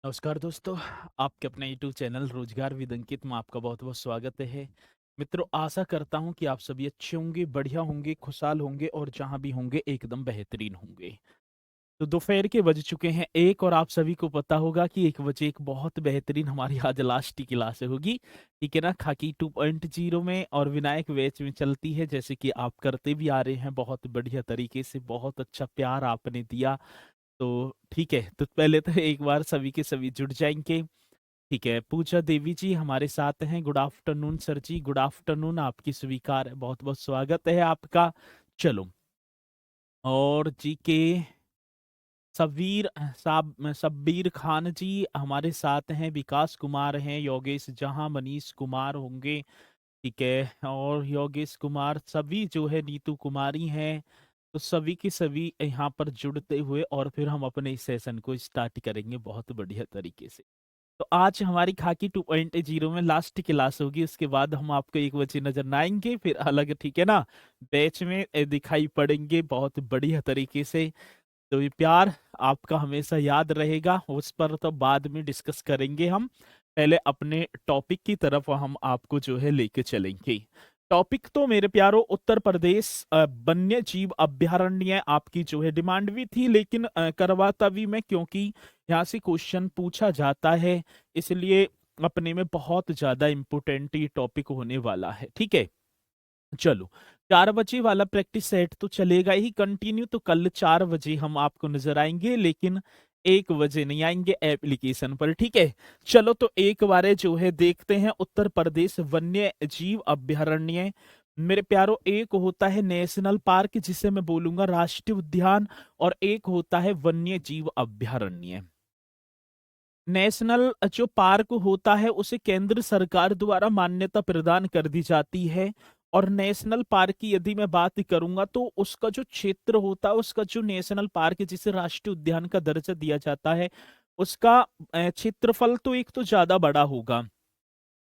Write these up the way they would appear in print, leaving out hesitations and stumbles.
नमस्कार दोस्तों, आपके अपने यूट्यूब चैनल रोजगार विद अंकित में आपका बहुत बहुत स्वागत है। मित्रों, आशा करता हूं कि आप सभी अच्छे होंगे, बढ़िया होंगे, खुशहाल होंगे और जहां भी होंगे एकदम बेहतरीन होंगे। तो दोपहर के बज चुके हैं 1 और आप सभी को पता होगा कि 1 बजे एक बहुत बेहतरीन हमारी आज लास्ट की क्लास होगी। ठीक है ना, खाकी 2.0 में और विनायक बैच में चलती है, जैसे कि आप करते भी आ रहे हैं बहुत बढ़िया तरीके से। बहुत अच्छा प्यार आपने दिया। तो ठीक है, तो पहले तो एक बार सभी के सभी जुड़ जाएंगे। ठीक है, पूजा देवी जी हमारे साथ हैं। गुड आफ्टरनून सर जी, गुड आफ्टरनून, आपकी स्वीकार है, बहुत बहुत स्वागत है आपका। चलो, और जी के सब्बीर खान जी हमारे साथ हैं। विकास कुमार हैं, योगेश जहां, मनीष कुमार होंगे। ठीक है, और योगेश कुमार सभी जो है, नीतू कुमारी हैं। तो सभी के सभी यहाँ पर जुड़ते हुए और फिर हम अपने इस सेशन को स्टार्ट करेंगे बहुत बढ़िया तरीके से। तो आज हमारी खाकी 2.0 में लास्ट क्लास होगी, उसके बाद हम आपको 1 बजे नजर न आएंगे, फिर अलग, ठीक है ना, बैच में दिखाई पड़ेंगे बहुत बढ़िया तरीके से। तो ये प्यार आपका हमेशा याद रहेगा, उस पर तो बाद में डिस्कस करेंगे हम। पहले अपने टॉपिक की तरफ हम आपको जो है लेके चलेंगे। टॉपिक तो मेरे प्यारो उत्तर प्रदेश वन्य जीव अभयारण्य आपकी जो है डिमांड भी थी, लेकिन करवाता भी मैं, क्योंकि यहाँ से क्वेश्चन पूछा जाता है, इसलिए अपने में बहुत ज्यादा इंपोर्टेंट ये टॉपिक होने वाला है। ठीक है, चलो, 4 बजे वाला प्रैक्टिस सेट तो चलेगा ही कंटिन्यू। तो कल 4 बजे हम आपको नजर आएंगे, लेकिन 1 बजे नहीं आएंगे एप्लीकेशन पर। ठीक है, चलो, तो एक बारे जो है देखते हैं उत्तर प्रदेश वन्य जीव अभयारण्य। मेरे प्यारो, एक होता है नेशनल पार्क, जिसे मैं बोलूंगा राष्ट्रीय उद्यान, और एक होता है वन्य जीव अभयारण्य। नेशनल जो पार्क होता है उसे केंद्र सरकार द्वारा मान्यता प्रदान कर दी जाती है। और नेशनल पार्क की यदि मैं बात करूंगा तो उसका जो क्षेत्र होता है, उसका जो नेशनल पार्क जिसे राष्ट्रीय उद्यान का दर्जा दिया जाता है, उसका क्षेत्रफल तो एक तो ज्यादा बड़ा होगा।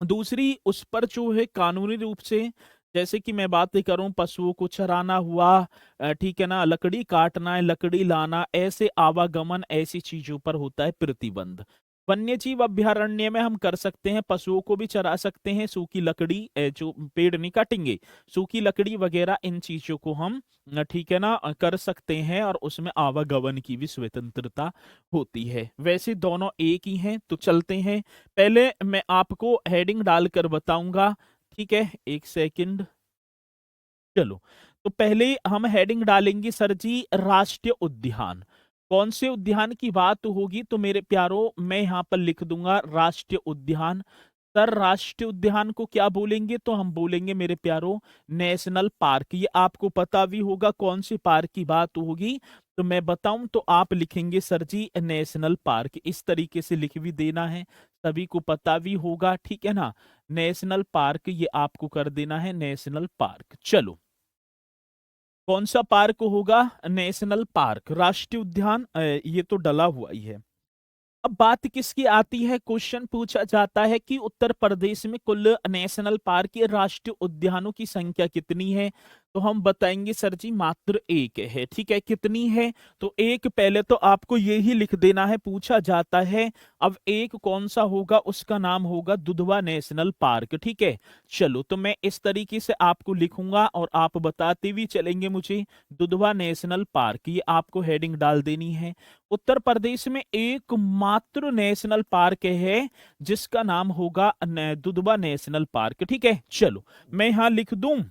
दूसरी, उस पर जो है कानूनी रूप से, जैसे कि मैं बात करूं पशुओं को चराना हुआ, ठीक है ना, लकड़ी काटना है, लकड़ी लाना, ऐसे आवागमन, ऐसी चीजों पर होता है प्रतिबंध। वन्य जीव अभयारण्य में हम कर सकते हैं, पशुओं को भी चरा सकते हैं, सूखी लकड़ी, जो पेड़ नहीं काटेंगे, सूखी लकड़ी वगैरह, इन चीजों को हम ठीक है ना, कर सकते हैं, और उसमें आवागमन की भी स्वतंत्रता होती है। वैसे दोनों एक ही हैं, तो चलते हैं। पहले मैं आपको हेडिंग डालकर बताऊंगा। ठीक है, एक सेकंड। चलो, तो पहले हम हेडिंग डालेंगे सर जी, राष्ट्रीय उद्यान। कौन से उद्यान की बात होगी, तो मेरे प्यारो मैं यहाँ पर लिख दूंगा राष्ट्रीय उद्यान। सर, राष्ट्रीय उद्यान को क्या बोलेंगे, तो हम बोलेंगे मेरे प्यारो नेशनल पार्क। ये आपको पता भी होगा कौन सी पार्क की बात होगी, तो मैं बताऊं तो आप लिखेंगे सर जी नेशनल पार्क। इस तरीके से लिख भी देना है, सभी को पता भी होगा, ठीक है ना। नेशनल पार्क, ये आपको कर देना है नेशनल पार्क। चलो, कौन सा पार्क होगा, नेशनल पार्क, राष्ट्रीय उद्यान, ये तो डला हुआ ही है। अब बात किसकी आती है, क्वेश्चन पूछा जाता है कि उत्तर प्रदेश में कुल नेशनल पार्क या राष्ट्रीय उद्यानों की संख्या कितनी है, तो हम बताएंगे सर जी मात्र एक है। ठीक है, कितनी है, तो एक, पहले तो आपको ये ही लिख देना है, पूछा जाता है। अब एक कौन सा होगा, उसका नाम होगा दुधवा नेशनल पार्क। ठीक है, चलो, तो मैं इस तरीके से आपको लिखूंगा और आप बताते भी चलेंगे मुझे, दुधवा नेशनल पार्क, ये आपको हेडिंग डाल देनी है। उत्तर प्रदेश में एकमात्र नेशनल पार्क है जिसका नाम होगा दुधवा नेशनल पार्क। ठीक है, चलो, मैं यहां लिख दूं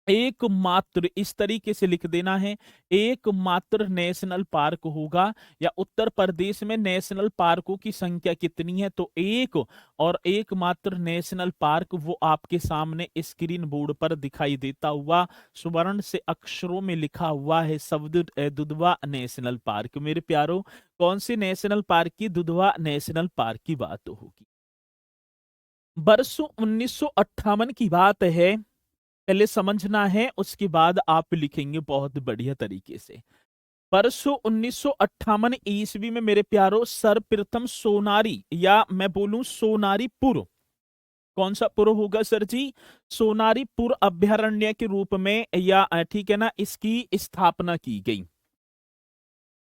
एकमात्र, इस तरीके से लिख देना है, एकमात्र नेशनल पार्क होगा। या उत्तर प्रदेश में नेशनल पार्कों की संख्या कितनी है, तो एक, और एकमात्र नेशनल पार्क वो आपके सामने स्क्रीन बोर्ड पर दिखाई देता हुआ स्वर्ण से अक्षरों में लिखा हुआ है शब्द दुधवा नेशनल पार्क। मेरे प्यारो, कौन सी नेशनल पार्क की, दुधवा नेशनल पार्क की बात होगी। वर्ष 1958 की बात है, पहले समझना है, उसके बाद आप लिखेंगे बहुत बढ़िया तरीके से। वर्ष 1958 ईस्वी में मेरे प्यारो सर्वप्रथम सोनारी, या मैं बोलूं सोनारीपुर, कौन सा पुर होगा सर जी, सोनारीपुर अभयारण्य के रूप में, या ठीक है ना, इसकी स्थापना की गई।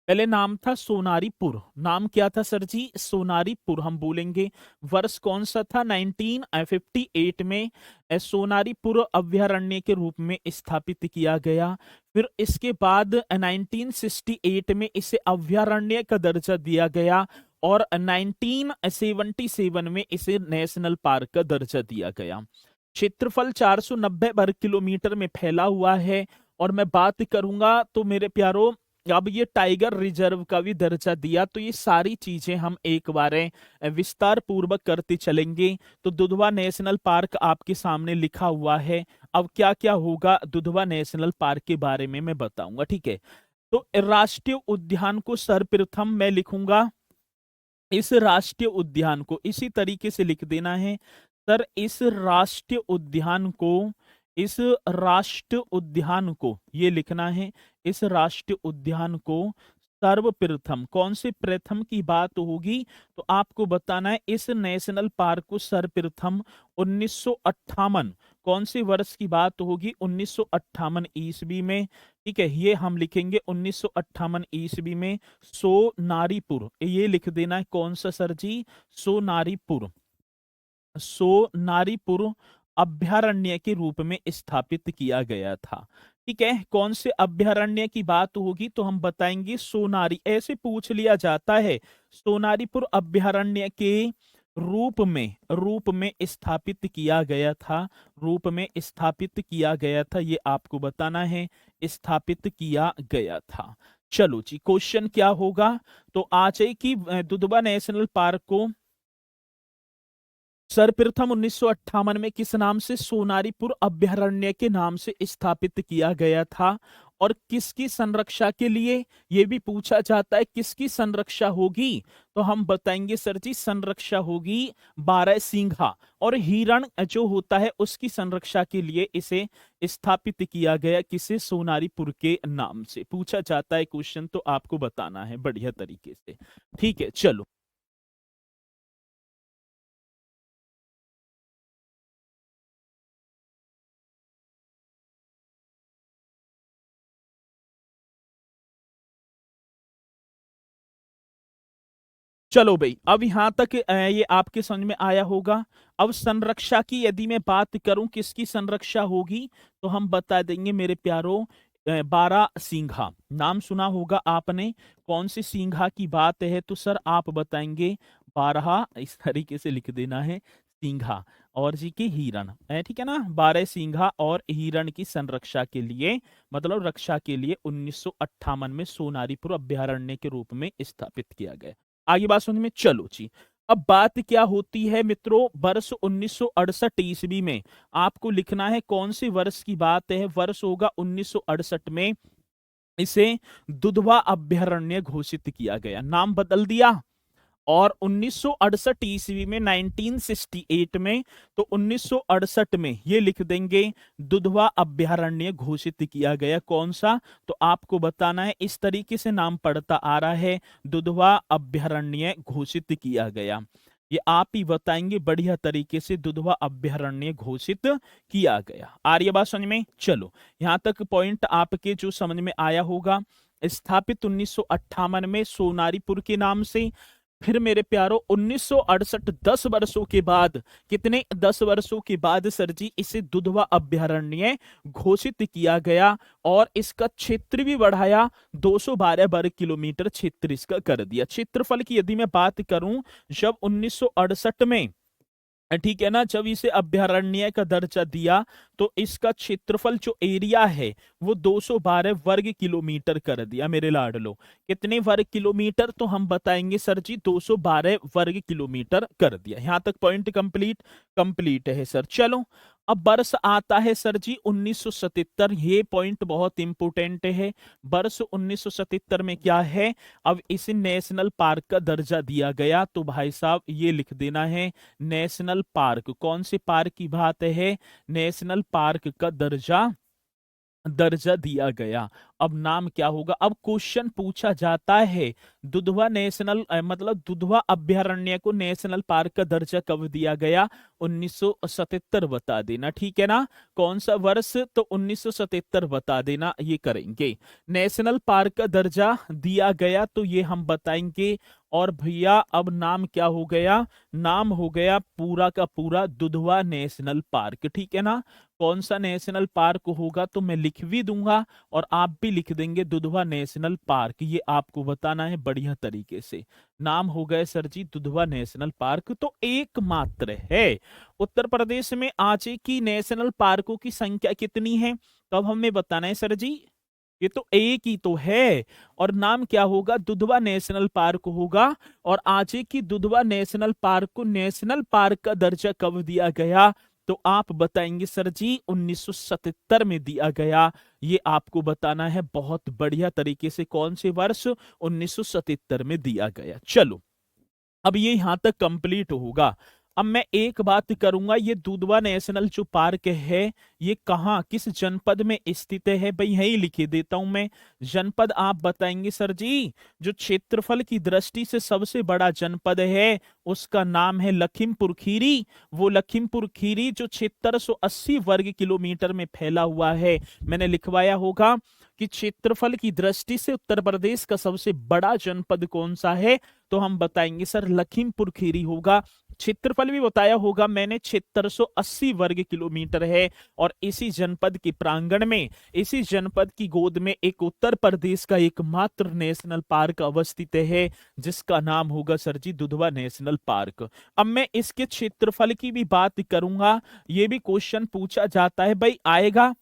पहले नाम था सोनारीपुर। नाम क्या था सर जी? सोनारीपुर हम बोलेंगे। वर्ष कौन सा था? 1958 में सोनारीपुर अभयारण्य के रूप में स्थापित किया गया। फिर इसके बाद 1968 में इसे अभयारण्य का दर्जा दिया गया और 1977 में इसे नेशनल पार्क का दर्जा दिया गया। क्षेत्रफल 490 वर्ग किलोमीटर में फैला हुआ है। और मैं बात करूंगा तो मेरे प्यारो, अब ये टाइगर रिजर्व का भी दर्जा दिया, तो ये सारी चीजें हम एक बार विस्तार पूर्वक करते चलेंगे। तो दुधवा नेशनल पार्क आपके सामने लिखा हुआ है। अब क्या क्या होगा दुधवा नेशनल पार्क के बारे में मैं बताऊंगा, ठीक है। तो राष्ट्रीय उद्यान को सर्वप्रथम मैं लिखूंगा, इस राष्ट्रीय उद्यान को इसी तरीके से लिख देना है सर। इस राष्ट्रीय उद्यान को, इस राष्ट्रीय उद्यान को ये लिखना है, इस राष्ट्रीय उद्यान को सर्वप्रथम, कौन से प्रथम की बात होगी तो आपको बताना है इस नेशनल पार्क को सर्वप्रथम 1958, कौन से वर्ष की बात होगी? 1958 ईस्वी में, ठीक है। ये हम लिखेंगे 1958 ईस्वी में सोनारीपुर, ये लिख देना है। कौन सा सर जी? सोनारीपुर, सोनारीपुर अभयारण्य के रूप में स्थापित किया गया था, ठीक है। कौन से अभयारण्य की बात होगी तो हम बताएंगे सोनारी, ऐसे पूछ लिया जाता है। सोनारीपुर अभयारण्य के रूप में स्थापित किया गया था, रूप में स्थापित किया गया था, ये आपको बताना है, स्थापित किया गया था। चलो जी, क्वेश्चन क्या होगा? तो आज की दुधवा नेशनल पार्क को सर्वप्रथम 1958 में किस नाम से? सोनारीपुर अभयारण्य के नाम से स्थापित किया गया था। और किसकी संरक्षा के लिए? यह भी पूछा जाता है, किसकी संरक्षा होगी? तो हम बताएंगे सर जी, संरक्षा होगी बारहसिंघा और हिरण जो होता है उसकी संरक्षा के लिए इसे स्थापित किया गया। किसे? सोनारीपुर के नाम से पूछा जाता है क्वेश्चन, तो आपको बताना है बढ़िया तरीके से, ठीक है। चलो, चलो भाई, अब यहां तक ये आपके समझ में आया होगा। अब संरक्षा की यदि मैं बात करूं, किसकी संरक्षा होगी तो हम बता देंगे मेरे प्यारो, बारह सिंघा नाम सुना होगा आपने। कौन सी सिंघा की बात है तो सर आप बताएंगे बारह, इस तरीके से लिख देना है, सिंघा और जी के हिरण है, ठीक है ना। बारह सिंघा और हिरण की संरक्षा के लिए, मतलब रक्षा के लिए 1958 में सोनारीपुर अभयारण्य के रूप में स्थापित किया गया। आगे बात समझ में, चलो जी। अब बात क्या होती है मित्रों, वर्ष 1968 ईस्वी में आपको लिखना है कौन सी वर्ष की बात है। वर्ष होगा 1968 में इसे दुधवा अभयारण्य घोषित किया गया, नाम बदल दिया। और 1968 ईस्वी में, 1968 में, तो 1968 में ये लिख देंगे दुधवा अभयारण्य घोषित किया गया। कौन सा? तो आपको बताना है, इस तरीके से नाम पड़ता आ रहा है, दुधवा अभयारण्य घोषित किया गया। ये आप ही बताएंगे बढ़िया तरीके से, दुधवा अभयारण्य घोषित किया गया। आर्य बात समझ में? चलो, यहां तक पॉइंट आपके जो समझ में आया होगा। स्थापित 1958 में सोनारीपुर के नाम से। फिर मेरे प्यारो 1968, 10 वर्षों के बाद, कितने? 10 वर्षों के बाद सर जी इसे दुधवा अभयारण्य घोषित किया गया और इसका क्षेत्र भी बढ़ाया, 212 वर्ग किलोमीटर क्षेत्र इसका कर दिया। क्षेत्रफल की यदि मैं बात करूं, जब 1968 में, ठीक है ना, जब इसे अभयारण्य का दर्जा दिया तो इसका क्षेत्रफल जो एरिया है वो 212 वर्ग किलोमीटर कर दिया मेरे लाडलो। कितने वर्ग किलोमीटर? तो हम बताएंगे सर जी 212 वर्ग किलोमीटर कर दिया। यहां तक पॉइंट कंप्लीट कंप्लीट है सर। चलो, अब वर्ष आता है सर जी 1977। ये पॉइंट बहुत इंपोर्टेंट है। वर्ष 1977 में क्या है, अब इसे नेशनल पार्क का दर्जा दिया गया। तो भाई साहब ये लिख देना है नेशनल पार्क। कौन से पार्क की बात है? नेशनल पार्क का दर्जा दर्जा दिया गया। अब नाम क्या होगा? अब क्वेश्चन पूछा जाता है दुधवा नेशनल मतलब दुधवा अभयारण्य को नेशनल पार्क का दर्जा कब दिया गया? 1977 बता देना, ठीक है ना। कौन सा वर्ष? तो 1977 बता देना, ये करेंगे। नेशनल पार्क का दर्जा दिया गया तो ये हम बताएंगे। और भैया अब नाम क्या हो गया? नाम हो गया पूरा का पूरा दुधवा नेशनल पार्क, ठीक है ना। कौन सा नेशनल पार्क होगा तो मैं लिख भी दूंगा और आप भी लिख देंगे दुधवा नेशनल पार्क, ये आपको बताना है बढ़िया तरीके से। नाम हो गए सर जी दुधवा नेशनल पार्क। तो एकमात्र है उत्तर प्रदेश में आज की नेशनल पार्कों की संख्या कितनी है, तो अब हमें बताना है सर जी। ये तो एक ही तो है, और नाम क्या होगा? दुधवा नेशनल पार्क होगा। और आजे की दुधवा नेशनल पार्क को नेशनल पार्क का दर्जा कब दिया गया? तो आप बताएंगे सर जी 1977 में दिया गया। ये आपको बताना है बहुत बढ़िया तरीके से, कौन से वर्ष? 1977 में दिया गया। चलो अब ये यहां तक कंप्लीट होगा। अब मैं एक बात करूंगा, ये दुधवा नेशनल जो पार्क है ये कहाँ किस जनपद में स्थित है? भाई यही लिखे देता हूं मैं जनपद, आप बताएंगे सर जी। जो क्षेत्रफल की दृष्टि से सबसे बड़ा जनपद है उसका नाम है लखीमपुर खीरी। वो लखीमपुर खीरी जो 7680 वर्ग किलोमीटर में फैला हुआ है। मैंने लिखवाया होगा कि क्षेत्रफल की दृष्टि से उत्तर प्रदेश का सबसे बड़ा जनपद कौन सा है, तो हम बताएंगे सर लखीमपुर खीरी होगा। क्षेत्रफल भी बताया होगा मैंने, 7680 वर्ग किलोमीटर है। और इसी जनपद के प्रांगण में, इसी जनपद की गोद में एक उत्तर प्रदेश का एकमात्र नेशनल पार्क अवस्थित है जिसका नाम होगा सर जी दुधवा नेशनल पार्क। अब मैं इसके क्षेत्रफल की भी बात करूंगा, ये भी क्वेश्चन पूछा जाता है भाई, आएगा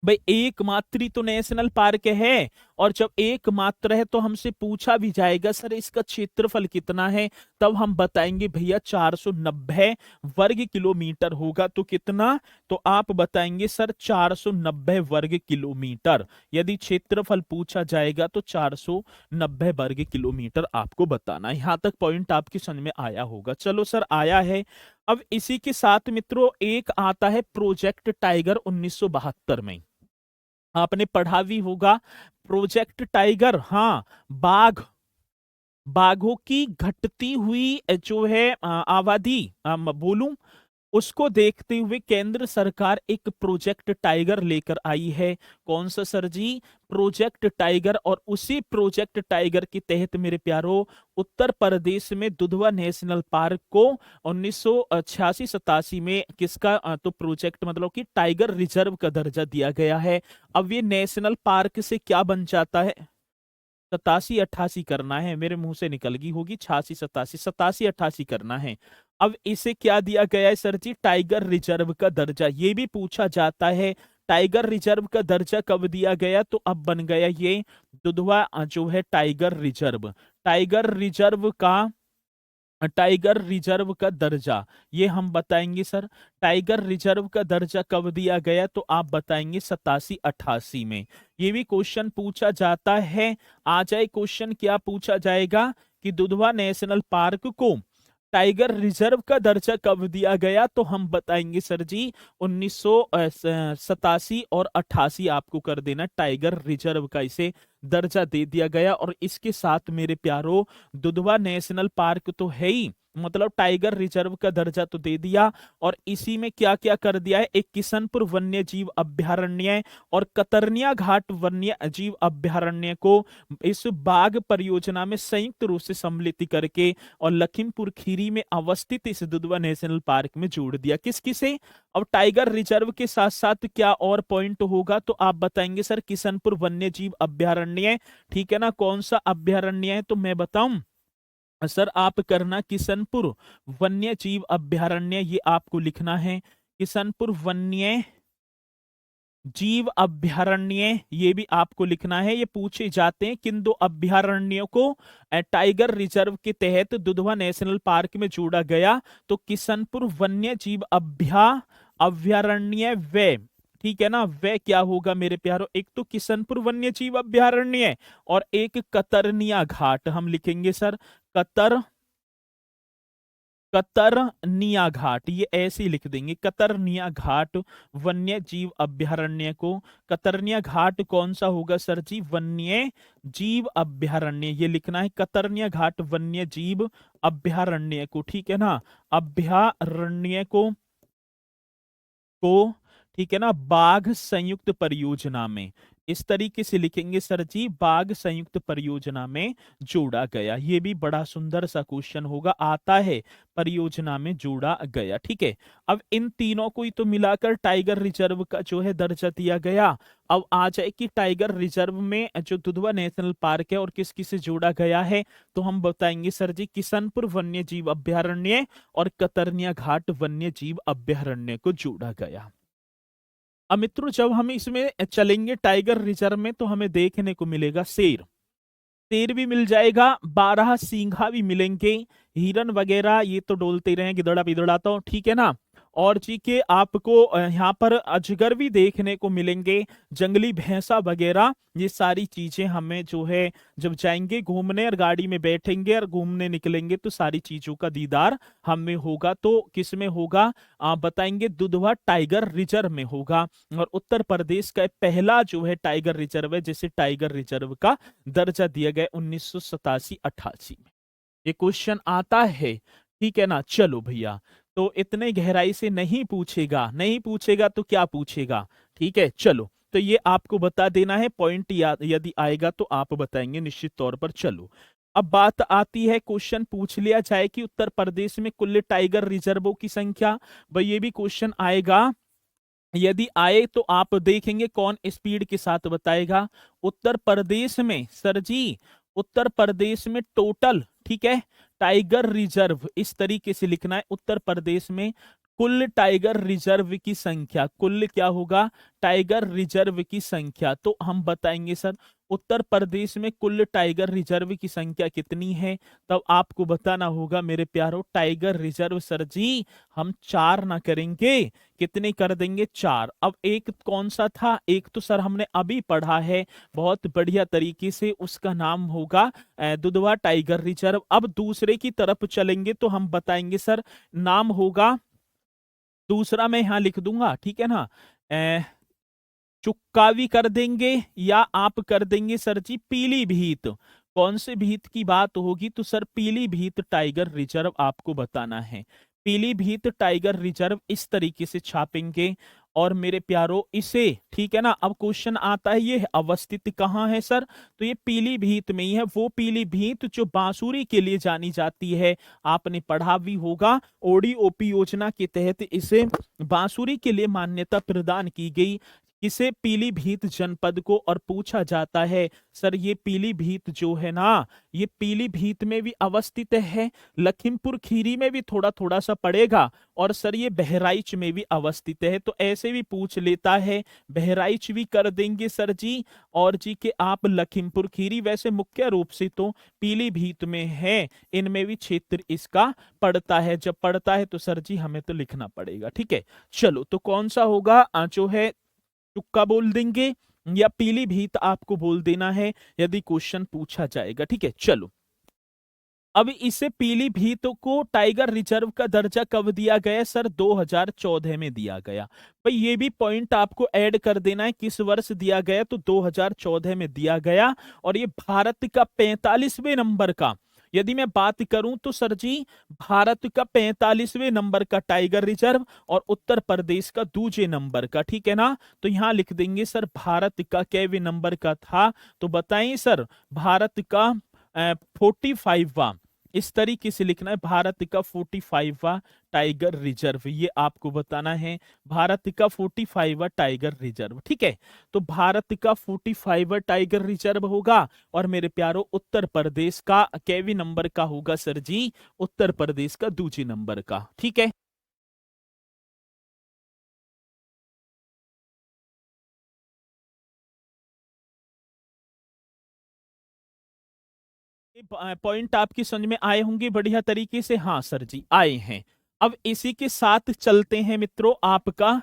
भाई एकमात्र ही तो नेशनल पार्क है, और जब एकमात्र है तो हमसे पूछा भी जाएगा सर इसका क्षेत्रफल कितना है, तब हम बताएंगे भैया 490 वर्ग किलोमीटर होगा। तो कितना? तो आप बताएंगे सर 490 वर्ग किलोमीटर। यदि क्षेत्रफल पूछा जाएगा तो 490 वर्ग किलोमीटर आपको बताना है। यहां तक पॉइंट आपकी समझ में आया होगा। चलो सर आया है। अब इसी के साथ मित्रों एक आता है प्रोजेक्ट टाइगर 1972 में, आपने पढ़ा भी होगा प्रोजेक्ट टाइगर। हाँ, बाघ, बाघों की घटती हुई जो है आबादी बोलूं, उसको देखते हुए केंद्र सरकार एक प्रोजेक्ट टाइगर लेकर आई है। कौन सा सर जी? Project tiger. और उसी प्रोजेक्ट टाइगर के तहत मेरे प्यारो उत्तर प्रदेश में दुधवा नेशनल पार्क को 1986-87 में किसका तो प्रोजेक्ट मतलब कि टाइगर रिजर्व का दर्जा दिया गया है। अब ये नेशनल पार्क से क्या बन जाता है? 87-88 करना है, मेरे मुंह से निकल गई होगी 86-87, 87-88 करना है। अब इसे क्या दिया गया है सर जी? टाइगर रिजर्व का दर्जा। ये भी पूछा जाता है टाइगर रिजर्व का दर्जा कब दिया गया, तो अब बन गया ये दुधवा जो है टाइगर रिजर्व। टाइगर रिजर्व का, टाइगर रिजर्व का दर्जा ये हम बताएंगे सर। टाइगर रिजर्व का दर्जा कब दिया गया, तो आप बताएंगे 87-88 में। ये भी क्वेश्चन पूछा जाता है। आ जाए क्वेश्चन, क्या पूछा जाएगा कि दुधवा नेशनल पार्क को टाइगर रिजर्व का दर्जा कब दिया गया, तो हम बताएंगे सर जी 1987 और 88 आपको कर देना। टाइगर रिजर्व का इसे दर्जा दे दिया गया। और इसके साथ मेरे प्यारो दुधवा नेशनल पार्क तो है ही, मतलब टाइगर रिजर्व का दर्जा तो दे दिया, और इसी में क्या क्या कर दिया है? एक किशनपुर वन्य जीव अभ्यारण्य और कतरनिया घाट वन्य जीव अभ्यारण्य को इस बाघ परियोजना में संयुक्त रूप से सम्मिलित करके और लखीमपुर खीरी में अवस्थित इस दुधवा नेशनल पार्क में जोड़ दिया। किस किसे? अब टाइगर रिजर्व के साथ साथ क्या और पॉइंट होगा, तो आप बताएंगे सर किशनपुर वन्य जीव अभ्यारण्य, ठीक है ना। कौन सा अभ्यारण्य है, तो मैं बताऊं सर, आप करना किशनपुर वन्य जीव अभ्यारण्य, ये आपको लिखना है किशनपुर वन्य जीव अभ्यारण्य, ये भी आपको लिखना है। ये पूछे जाते हैं किन दो अभ्यारण्यों को टाइगर रिजर्व के तहत दुधवा नेशनल पार्क में जोड़ा गया, तो किशनपुर वन्य जीव अभ्यारण्य वे, ठीक है ना। वे क्या होगा मेरे प्यारो? एक तो किशनपुर वन्य जीव अभ्यारण्य और एक कतरनिया घाट, हम लिखेंगे सर कतरनिया घाट, ये ऐसे ही लिख देंगे, कतरनिया घाट वन्य जीव अभयारण्य को। कतरनिया घाट कौन सा होगा सर जी? वन्य जीव अभयारण्य, ये लिखना है, कतरनिया घाट वन्य जीव अभयारण्य को, ठीक है ना, अभयारण्य को ठीक है ना, बाघ संयुक्त परियोजना में, इस तरीके से लिखेंगे सर जी, बाघ संयुक्त परियोजना में जोड़ा गया। ये भी बड़ा सुंदर सा क्वेश्चन होगा, आता है परियोजना में जोड़ा गया, ठीक है। अब इन तीनों को ही तो मिलाकर टाइगर रिजर्व का जो है दर्जा दिया गया। अब आ जाए कि टाइगर रिजर्व में जो दुधवा नेशनल पार्क है और किस किस से जोड़ा गया है, तो हम बताएंगे सर जी, किशनपुर वन्य जीव अभयारण्य और कतरनिया घाट वन्य जीव अभयारण्य को जोड़ा गया। अब मित्रों जब हम इसमें चलेंगे टाइगर रिजर्व में, तो हमें देखने को मिलेगा शेर, शेर भी मिल जाएगा, 12 सिंघा भी मिलेंगे, हिरन वगैरह ये तो डोलते ही रहेंगे, गिदड़ा पिदड़ा तो, ठीक है ना। और जी के आपको यहाँ पर अजगर भी देखने को मिलेंगे, जंगली भैंसा वगैरह, ये सारी चीजें हमें जो है जब जाएंगे घूमने और गाड़ी में बैठेंगे और घूमने निकलेंगे तो सारी चीजों का दीदार हमें होगा। तो किस में होगा? आप बताएंगे, दुधवा टाइगर रिजर्व में होगा। और उत्तर प्रदेश का पहला जो है टाइगर रिजर्व है, जिसे टाइगर रिजर्व का दर्जा दिया गया 1987-88 में। ये क्वेश्चन आता है, ठीक है ना। चलो भैया, तो इतने गहराई से नहीं पूछेगा, नहीं पूछेगा तो क्या पूछेगा, ठीक है। चलो, तो ये आपको बता देना है, पॉइंट यदि आएगा तो आप बताएंगे निश्चित तौर पर। चलो, अब बात आती है, क्वेश्चन पूछ लिया जाए कि उत्तर प्रदेश में कुल टाइगर रिजर्वों की संख्या, भाई ये भी क्वेश्चन आएगा। यदि आए तो आप देखेंगे कौन स्पीड के साथ बताएगा। उत्तर प्रदेश में सर जी, उत्तर प्रदेश में टोटल, ठीक है, टाइगर रिजर्व इस तरीके से लिखना है, उत्तर प्रदेश में कुल टाइगर रिजर्व की संख्या, कुल क्या होगा? टाइगर रिजर्व की संख्या। तो हम बताएंगे सर, उत्तर प्रदेश में कुल टाइगर रिजर्व की संख्या कितनी है? तब आपको बताना होगा मेरे प्यारो, टाइगर रिजर्व सर जी हम 4 ना करेंगे, कितने कर देंगे? 4। अब एक कौन सा था? एक तो सर हमने अभी पढ़ा है बहुत बढ़िया तरीके से, उसका नाम होगा दुधवा टाइगर रिजर्व। अब दूसरे की तरफ चलेंगे तो हम बताएंगे सर, नाम होगा दूसरा, मैं यहां लिख दूंगा, ठीक है ना, चुक्कावी कर देंगे या आप कर देंगे सर जी पीलीभीत। कौन से भीत की बात होगी? तो सर पीलीभीत टाइगर रिजर्व आपको बताना है, पीलीभीत टाइगर रिजर्व इस तरीके से छापेंगे। और मेरे प्यारो इसे, ठीक है ना, अब क्वेश्चन आता है ये अवस्थित कहाँ है सर? तो ये पीलीभीत में ही है, वो पीलीभीत जो बांसुरी के लिए जानी जाती है, आपने पढ़ा भी होगा, ओडीओपी योजना के तहत इसे बांसुरी के लिए मान्यता प्रदान की गई, किसे? पीलीभीत जनपद को। और पूछा जाता है सर ये पीलीभीत जो है ना, ये पीलीभीत में भी अवस्थित है, लखीमपुर खीरी में भी थोड़ा थोड़ा सा पड़ेगा, और सर ये बहराइच में भी अवस्थित है। तो ऐसे भी पूछ लेता है, बहराइच भी कर देंगे सर जी, और जी के आप लखीमपुर खीरी, वैसे मुख्य रूप से तो पीलीभीत में है, इनमें भी क्षेत्र इसका पड़ता है। जब पड़ता है तो सर जी हमें तो लिखना पड़ेगा, ठीक है। चलो, तो कौन सा होगा? जो है तुक्का बोल देंगे या पीलीभीत आपको बोल देना है यदि क्वेश्चन पूछा जाएगा, ठीक है। चलो, अब इसे पीलीभीत को टाइगर रिजर्व का दर्जा कब दिया गया? सर 2014 में दिया गया। भाई ये भी पॉइंट आपको ऐड कर देना है, किस वर्ष दिया गया? तो 2014 में दिया गया। और ये भारत का 45वें नंबर का, यदि मैं बात करूं तो सर जी भारत का 45वें नंबर का टाइगर रिजर्व और उत्तर प्रदेश का दूसरे नंबर का, ठीक है ना। तो यहां लिख देंगे सर भारत का कैवे नंबर का था? तो बताइए सर, भारत का 45वां, इस तरीके से लिखना है, भारत का 45वां टाइगर रिजर्व, ये आपको बताना है, भारत का 45वां टाइगर रिजर्व, ठीक है। तो भारत का 45वां टाइगर रिजर्व होगा। और मेरे प्यारो उत्तर प्रदेश का केवी नंबर का होगा सर जी? उत्तर प्रदेश का दूसरे नंबर का, ठीक है। पॉइंट आपकी समझ में आए होंगे बढ़िया तरीके से। हाँ सर जी आए हैं। अब इसी के साथ चलते हैं मित्रों, आपका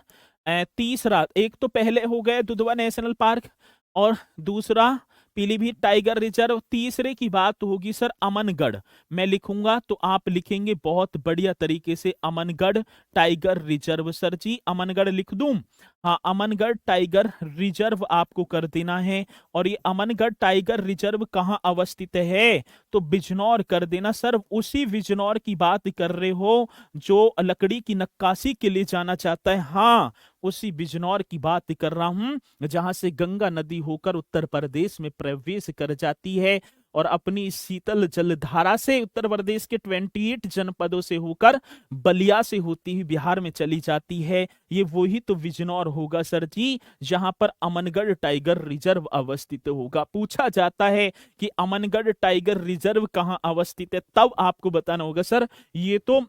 तीसरा, एक तो पहले हो गए दुधवा नेशनल पार्क, और दूसरा पीलीभीत टाइगर रिजर्व। तीसरे की बात होगी सर अमनगढ़। मैं लिखूंगा तो आप लिखेंगे बहुत बढ़िया तरीके से, अमनगढ़ टाइगर रिजर्व। सर जी अमनगढ़ लिख दूं? हाँ, अमनगढ़ टाइगर रिजर्व आपको कर देना है। और ये अमनगढ़ टाइगर रिजर्व कहाँ अवस्थित है? तो बिजनौर कर देना सर। उसी बिजनौर की बात कर रहे हो जो लकड़ी की नक्काशी के लिए जाना चाहता है? हाँ, उसी बिजनौर की बात कर रहा हूं जहां से गंगा नदी होकर उत्तर प्रदेश में प्रवेश कर जाती है और अपनी शीतल जलधारा से उत्तर प्रदेश के 28 जनपदों से होकर बलिया से होती हुई बिहार में चली जाती है। ये वही तो बिजनौर होगा सर जी जहां पर अमनगढ़ टाइगर रिजर्व अवस्थित होगा। पूछा जाता है कि अमनगढ़ टाइगर रिजर्व कहाँ अवस्थित है, तब आपको बताना होगा सर ये तो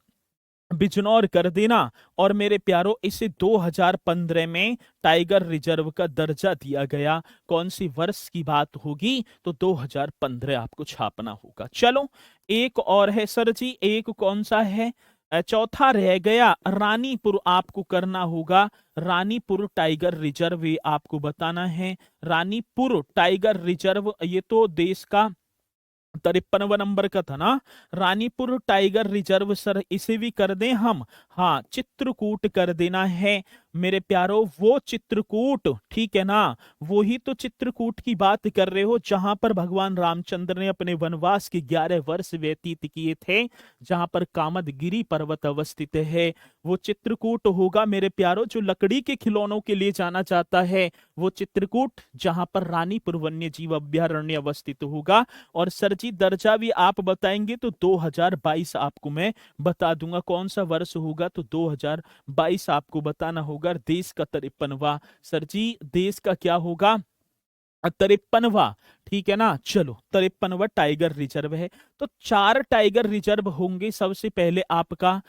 बिजनौर कर देना। और मेरे प्यारो इसे 2015 में टाइगर रिजर्व का दर्जा दिया गया। कौन सी वर्ष की बात होगी? तो 2015 आपको छापना होगा। चलो एक और है सर जी, एक कौन सा है? चौथा रह गया रानीपुर आपको करना होगा। रानीपुर टाइगर रिजर्व ये आपको बताना है। रानीपुर टाइगर रिजर्व ये तो देश का 53वां नंबर का था ना। रानीपुर टाइगर रिजर्व सर इसे भी कर दें हम? हाँ, चित्रकूट कर देना है मेरे प्यारो। वो चित्रकूट, ठीक है ना, वो ही तो चित्रकूट की बात कर रहे हो जहां पर भगवान रामचंद्र ने अपने वनवास के 11 वर्ष व्यतीत किए थे, जहां पर कामदगिरी पर्वत अवस्थित है। वो चित्रकूट होगा मेरे प्यारो। जो लकड़ी के खिलौनों के लिए जाना चाहता है वो चित्रकूट, जहां पर रानीपुर वन्य जीव अभ्यारण्य अवस्थित होगा। और सर जी दर्जा भी आप बताएंगे तो 2022 आपको मैं बता दूंगा कौन सा वर्ष होगा। तो 2022 आपको बताना होगा। देश का 53वां, सर जी देश का क्या होगा? 53वां, ठीक है ना। चलो 53वां टाइगर रिजर्व है। तो 4 टाइगर रिजर्व होंगे। सबसे पहले आपका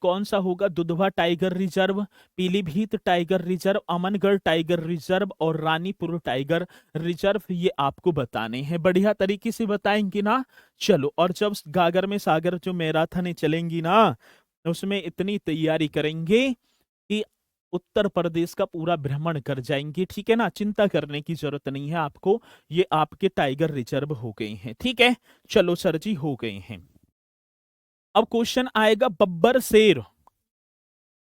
कौन सा होगा? Dudhwa tiger reserve, Pilibhit tiger reserve, Amangarh tiger reserve और रानीपुर टाइगर रिजर्व। ये आपको बताने हैं, बढ़िया तरीके से बताएंगे ना। चलो, और जब गागर में सागर जो मैराथन चलेंगी ना, उसमें इतनी तैयारी करेंगे कि उत्तर प्रदेश का पूरा भ्रमण कर जाएंगे, ठीक है ना। चिंता करने की जरूरत नहीं है आपको। ये आपके टाइगर रिजर्व हो गए हैं, ठीक है। चलो सर जी हो गए हैं। अब क्वेश्चन आएगा बब्बर शेर।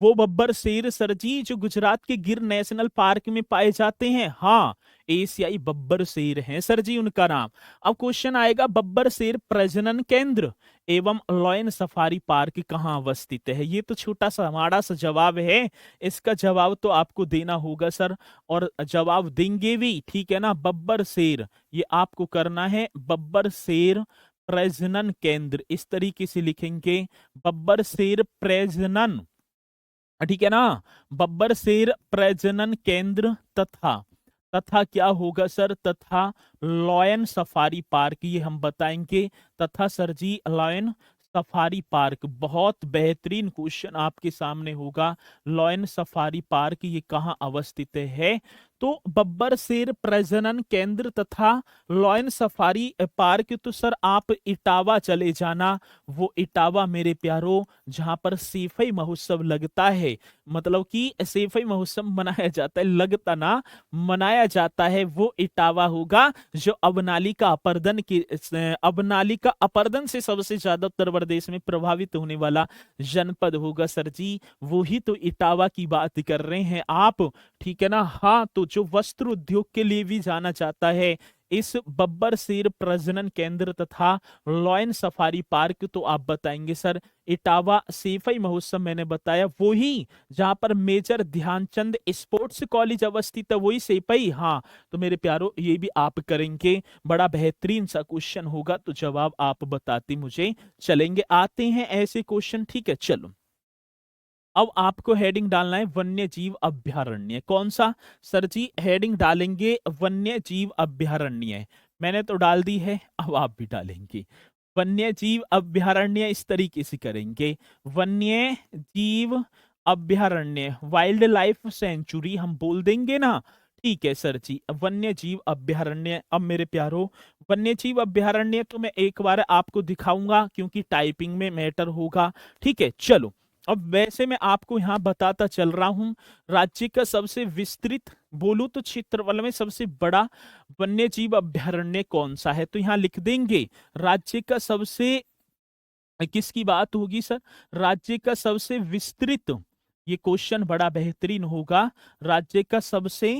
वो बब्बर शेर सर जी जो गुजरात के गिर नेशनल पार्क में पाए जाते हैं। हाँ, एशियाई बब्बर शेर हैं सर जी उनका नाम। अब क्वेश्चन आएगा बब्बर शेर प्रजनन केंद्र एवं लॉयन सफारी पार्क कहाँ अवस्थित है? ये तो छोटा सा हमारा सा जवाब है, इसका जवाब तो आपको देना होगा सर, और जवाब देंगे भी, ठीक है ना। बब्बर शेर ये आपको करना है। बब्बर शेर प्रजनन केंद्र इस तरीके से लिखेंगे, बब्बर शेर प्रजनन, ठीक है ना। बब्बर शेर प्रजनन केंद्र तथा तथा क्या होगा सर? तथा लॉयन सफारी पार्क, ये हम बताएंगे। तथा सर जी लॉयन सफारी पार्क, बहुत बेहतरीन क्वेश्चन आपके सामने होगा। लॉयन सफारी पार्क ये कहाँ अवस्थित है? तो बब्बर शेर प्रजनन केंद्र तथा लॉयन सफारी पार्क, तो सर आप इटावा चले जाना। वो इटावा मेरे प्यारो जहां पर सेफई महोत्सव लगता है, मतलब कि सेफई महोत्सव मनाया जाता है, लगता ना, मनाया जाता है, वो इटावा होगा जो अबनाली का अपर्दन की अबनाली का अपर्दन से सबसे ज्यादा उत्तर प्रदेश में प्रभावित होने वाला जनपद होगा सर जी। वो ही तो इटावा की बात कर रहे हैं आप, ठीक है ना। हाँ, तो जो वस्त्र उद्योग के लिए भी जाना चाहता है इस बब्बर शेर प्रजनन केंद्र तथा लॉयन सफारी पार्क, तो आप बताएंगे सर इटावा। सेफई महोत्सव मैंने बताया वो ही जहां पर मेजर ध्यानचंद स्पोर्ट्स कॉलेज अवस्थित है, वही सेफई। हाँ, तो मेरे प्यारो ये भी आप करेंगे, बड़ा बेहतरीन सा क्वेश्चन होगा। तो जवाब आप बताते मुझे चलेंगे। आते हैं ऐसे क्वेश्चन, ठीक है। चलो अब आपको हेडिंग डालना है वन्य जीव अभ्यारण्य। कौन सा? सर जी हेडिंग डालेंगे वन्य जीव अभ्यारण्य। मैंने तो डाल दी है, अब आप भी डालेंगे वन्य जीव अभ्यारण्य। इस तरीके से करेंगे, वन्य जीव अभ्यारण्य, वाइल्ड लाइफ सेंचुरी हम बोल देंगे ना, ठीक है सर जी। वन्य जीव अभ्यारण्य। अब मेरे प्यारो वन्य जीव अभ्यारण्य तो मैं एक बार आपको दिखाऊंगा क्योंकि टाइपिंग में मैटर होगा, ठीक है। चलो अब वैसे मैं आपको यहाँ बताता चल रहा हूं, राज्य का सबसे विस्तृत बोलूं तो क्षेत्रफल में सबसे बड़ा वन्य जीव अभयारण्य कौन सा है, तो यहाँ लिख देंगे राज्य का सबसे, किसकी बात होगी सर, राज्य का सबसे विस्तृत, ये क्वेश्चन बड़ा बेहतरीन होगा, राज्य का सबसे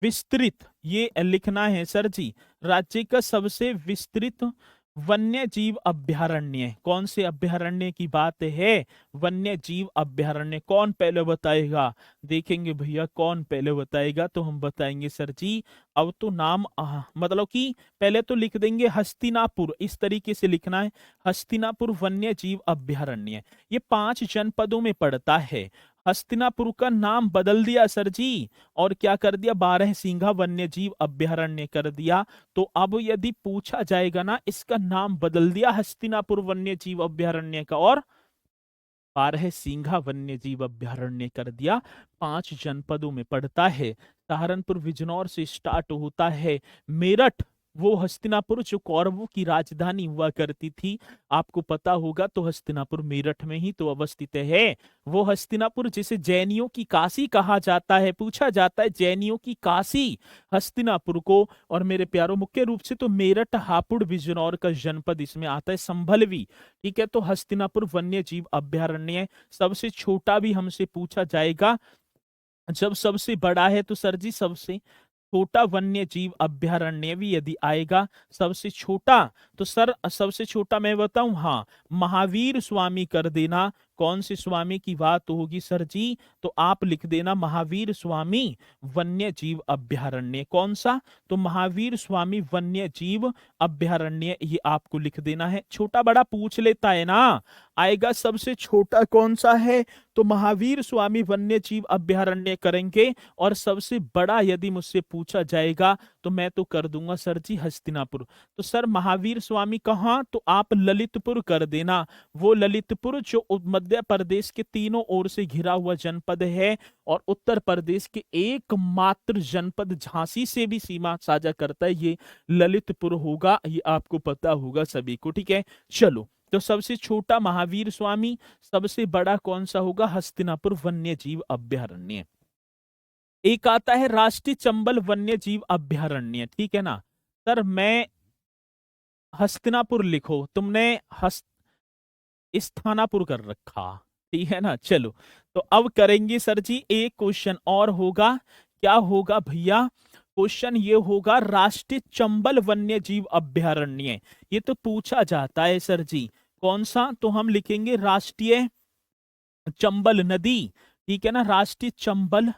विस्तृत, ये लिखना है सर जी, राज्य का सबसे विस्तृत वन्य जीव अभयारण्य, कौन से अभयारण्य की बात है, वन्य जीव अभयारण्य, कौन पहले बताएगा, देखेंगे भैया कौन पहले बताएगा, तो हम बताएंगे सर जी, अब तो नाम मतलब कि पहले तो लिख देंगे हस्तिनापुर, इस तरीके से लिखना है, हस्तिनापुर वन्य जीव अभयारण्य, ये 5 जनपदों में पड़ता है। हस्तिनापुर का नाम बदल दिया सर जी, और क्या कर दिया, 12 सींघा वन्य जीव अभयारण्य कर दिया। तो अब यदि पूछा जाएगा ना, इसका नाम बदल दिया हस्तिनापुर वन्य जीव अभयारण्य का, और 12 सींघा वन्य जीव अभयारण्य कर दिया, 5 जनपदों में पड़ता है। सहारनपुर बिजनौर से स्टार्ट होता है, मेरठ, वो हस्तिनापुर जो कौरवों की राजधानी हुआ करती थी, आपको पता होगा, तो हस्तिनापुर मेरठ में ही तो अवस्थित है। वो हस्तिनापुर जिसे जैनियों की काशी कहा जाता है, पूछा जाता है जैनियों की काशी हस्तिनापुर को, और मेरे प्यारो मुख्य रूप से तो मेरठ, हापुड़, बिजनौर का जनपद इसमें आता है, संभलवी, ठीक है। तो हस्तिनापुर वन्य जीव अभयारण्य सबसे छोटा भी हमसे पूछा जाएगा, जब सबसे बड़ा है तो सर जी सबसे छोटा वन्य जीव अभयारण्य भी यदि आएगा, सबसे छोटा, तो सर सबसे छोटा मैं बताऊं, हाँ, महावीर स्वामी कर देना, कौन से स्वामी की बात होगी सर जी, तो आप लिख देना महावीर स्वामी वन्य जीव अभयारण्य, कौन सा, तो महावीर स्वामी वन्य जीव अभयारण्य, ये आपको लिख देना है। छोटा बड़ा पूछ लेता है ना, आएगा सबसे छोटा कौन सा है, तो महावीर स्वामी वन्य जीव अभयारण्य करेंगे, और सबसे बड़ा यदि मुझसे पूछा जाएगा तो मैं तो कर दूंगा सर जी हस्तिनापुर। तो सर महावीर स्वामी कहाँ, तो आप ललितपुर कर देना, वो ललितपुर जो मध्य प्रदेश के तीनों ओर से घिरा हुआ जनपद है, और उत्तर प्रदेश के एकमात्र जनपद झांसी से भी सीमा साझा करता है, ये ललितपुर होगा, ये आपको पता होगा सभी को, ठीक है। चलो, तो सबसे छोटा महावीर स्वामी, सबसे बड़ा कौन सा होगा, हस्तिनापुर वन्य जीव अभयारण्य। एक आता है राष्ट्रीय चंबल वन्य जीव अभयारण्य, ठीक है ना सर, मैं हस्तिनापुर लिखो, तुमने स्थानापुर कर रखा, ठीक है ना। चलो, तो अब करेंगे सर जी एक क्वेश्चन और होगा, क्या होगा भैया, क्वेश्चन ये होगा राष्ट्रीय चंबल वन्य जीव अभयारण्य, ये तो पूछा जाता है सर जी, कौन सा, तो हम लिखेंगे राष्ट्रीय चंबल नदी, ठीक है ना, राष्ट्रीय चंबल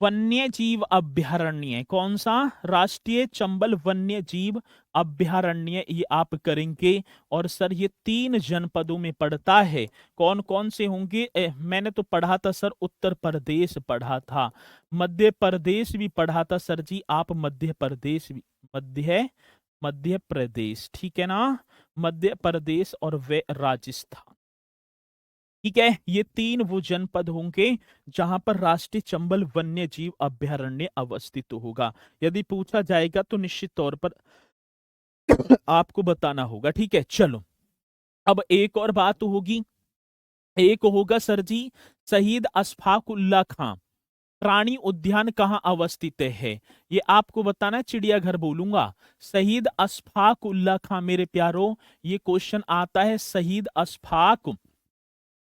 वन्य जीव अभयारण्य, कौन सा, राष्ट्रीय चंबल वन्य जीव अभयारण्य, ये आप करेंगे। और सर ये 3 जनपदों में पड़ता है, कौन कौन से होंगे, मैंने तो पढ़ा था सर, उत्तर प्रदेश पढ़ा था, मध्य प्रदेश भी पढ़ा था सर जी, आप मध्य प्रदेश भी, मध्य प्रदेश, ठीक है ना, मध्य प्रदेश और वे राजस्थान, ठीक है, ये 3 वो जनपद होंगे जहां पर राष्ट्रीय चंबल वन्य जीव अभयारण्य अवस्थित होगा। यदि पूछा जाएगा तो निश्चित तौर पर आपको बताना होगा, ठीक है। चलो, अब एक और बात होगी, एक होगा सर जी शहीद अशफाक उल्लाह खां प्राणी उद्यान कहाँ अवस्थित है, ये आपको बताना है, चिड़ियाघर बोलूंगा, शहीद अशफाक उल्लाह खां मेरे प्यारो, ये क्वेश्चन आता है, शहीद अशफाक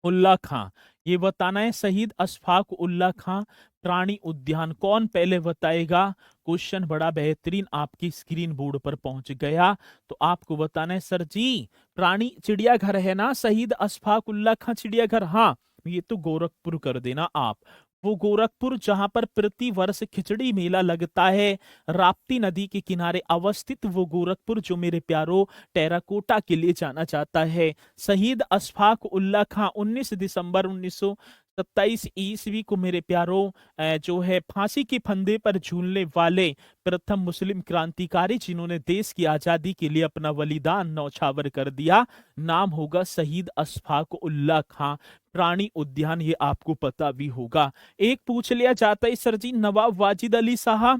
उल्लाह खां, ये बताना है, शहीद अशफाक उल्लाह खां प्राणी उद्यान, कौन पहले बताएगा, क्वेश्चन बड़ा बेहतरीन आपकी स्क्रीन बोर्ड पर पहुंच गया, तो आपको बताना है सर जी, प्राणी चिड़ियाघर है ना, शहीद अशफाक उल्लाह खां चिड़ियाघर, हाँ, ये तो गोरखपुर कर देना आप, वो गोरखपुर जहां पर प्रति वर्ष खिचड़ी मेला लगता है, राप्ती नदी के किनारे अवस्थित वो गोरखपुर, जो मेरे प्यारो टेराकोटा के लिए जाना जाता है। शहीद अशफाक उल्लाह खां 19 दिसंबर 1927 ईस्वी को मेरे प्यारो जो है फांसी के फंदे पर झूलने वाले प्रथम मुस्लिम क्रांतिकारी, जिन्होंने देश की आजादी के लिए अपना बलिदान न्यौछावर कर दिया, नाम होगा शहीद अशफाक उल्लाह खां प्राणी उद्यान, ये आपको पता भी होगा। एक पूछ लिया जाता है सर जी नवाब वाजिद अली शाह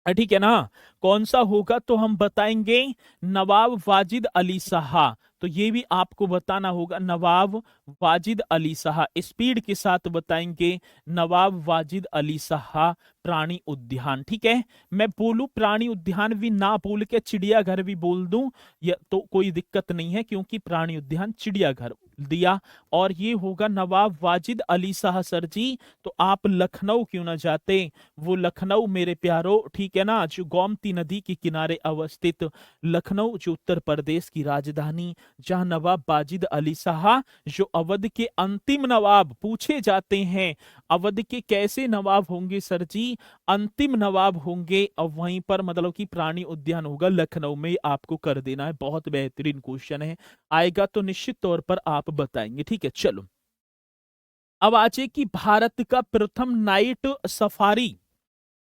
ठीक है ना। कौन सा होगा तो हम बताएंगे नवाब वाजिद अली शाह। तो ये भी आपको बताना होगा, नवाब वाजिद अली शाह। स्पीड के साथ बताएंगे नवाब वाजिद अली शाह प्राणी उद्यान। ठीक है, मैं बोलूं प्राणी उद्यान भी ना बोल के चिड़ियाघर भी बोल दूं या तो कोई दिक्कत नहीं है, क्योंकि प्राणी उद्यान चिड़ियाघर दिया। और ये होगा नवाब वाजिद अली शाह सर जी। तो आप लखनऊ क्यों ना जाते, वो लखनऊ मेरे प्यारो, ठीक है ना, जो गोमती नदी के किनारे अवस्थित लखनऊ, जो उत्तर प्रदेश की राजधानी, जहां नवाब वाजिद अली शाह, जो अवध के अंतिम नवाब पूछे जाते हैं, अवध के कैसे नवाब होंगे सर जी, अंतिम नवाब होंगे, और वहीं पर मतलब कि प्राणी उद्यान होगा लखनऊ में। आपको कर देना है, बहुत बेहतरीन क्वेश्चन है, आएगा तो निश्चित तौर पर आप बताएंगे। ठीक है, चलो अब आजे कि भारत का प्रथम नाइट सफारी,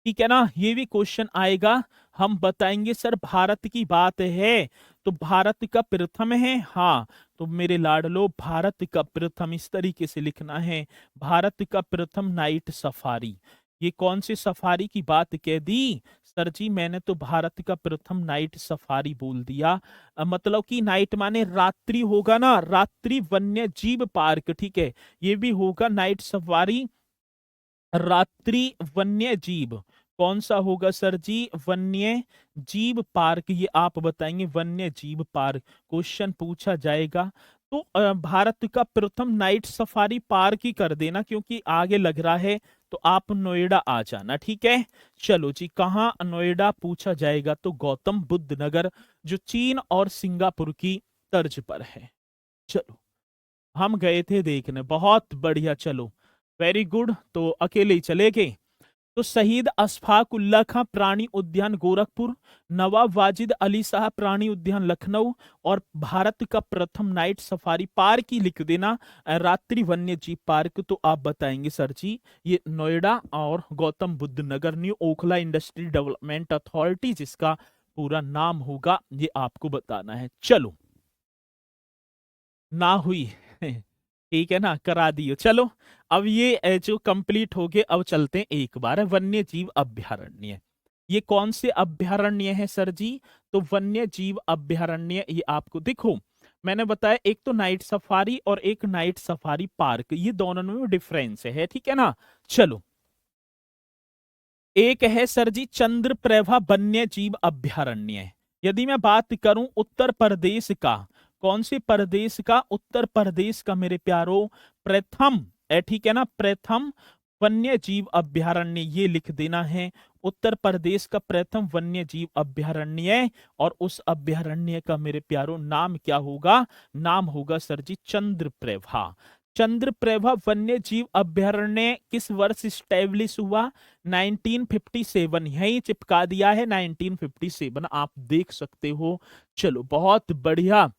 ठीक है ना, ये भी क्वेश्चन आएगा। हम बताएंगे सर भारत की बात है तो भारत का प्रथम है, हाँ। तो मेरे लाडलो भारत का प्रथम इस तरीके से लिखना है, भारत का प्रथम नाइट सफारी। ये कौन सी सफारी की बात कह दी सर जी, मैंने तो भारत का प्रथम नाइट सफारी बोल दिया। मतलब कि नाइट माने रात्रि होगा ना, रात्रि वन्य जीव पार्क, ठीक है, ये भी होगा नाइट सफारी, रात्रि वन्य जीव। कौन सा होगा सर जी, वन्य जीव पार्क, ये आप बताएंगे वन्य जीव पार्क, क्वेश्चन पूछा जाएगा। तो भारत का प्रथम नाइट सफारी पार्क ही कर देना, क्योंकि आगे लग रहा है। तो आप नोएडा आ जाना, ठीक है। चलो जी, कहाँ नोएडा पूछा जाएगा तो गौतम बुद्ध नगर, जो चीन और सिंगापुर की तर्ज पर है। चलो, हम गए थे देखने, बहुत बढ़िया, चलो वेरी गुड। तो अकेले ही चले गए। तो शहीद अशफाक उल्लाह खां प्राणी उद्यान गोरखपुर, नवाब वाजिद अली शाह प्राणी उद्यान लखनऊ, और भारत का प्रथम नाइट सफारी पार्क ही लिख देना, रात्रि वन्य जीव पार्क। तो आप बताएंगे सर जी ये नोएडा और Gautam Buddh Nagar, new Okhla industry development authority जिसका पूरा नाम होगा, ये आपको बताना है। चलो, ना हुई ठीक है ना, करा दियो। चलो, अब ये जो कंप्लीट हो गए, अब चलते हैं एक बार वन्य जीव अभ्यारण्य। ये कौन से अभ्यारण्य है सर जी, तो वन्य जीव अभ्यारण्य, ये आपको देखो मैंने बताया एक तो नाइट सफारी और एक नाइट सफारी पार्क, ये दोनों में डिफरेंस है, ठीक है ना। चलो, एक है सर जी चंद्रप्रभा वन्य जीव अभ्यारण्य। यदि मैं बात करूं उत्तर प्रदेश का, कौन से प्रदेश का, उत्तर प्रदेश का मेरे प्यारो प्रथम, ठीक है ना, प्रथम वन्य जीव अभ्यारण्य, ये लिख देना है। उत्तर प्रदेश का प्रथम वन्य जीव अभ्यारण्य, और उस अभ्यारण्य का मेरे प्यारो नाम क्या होगा, नाम होगा सर जी चंद्रप्रभा। चंद्रप्रभा वन्य जीव अभ्यारण्य किस वर्ष स्टैब्लिश हुआ, 1957, यही चिपका दिया है 1957, आप देख सकते हो। चलो, बहुत बढ़िया,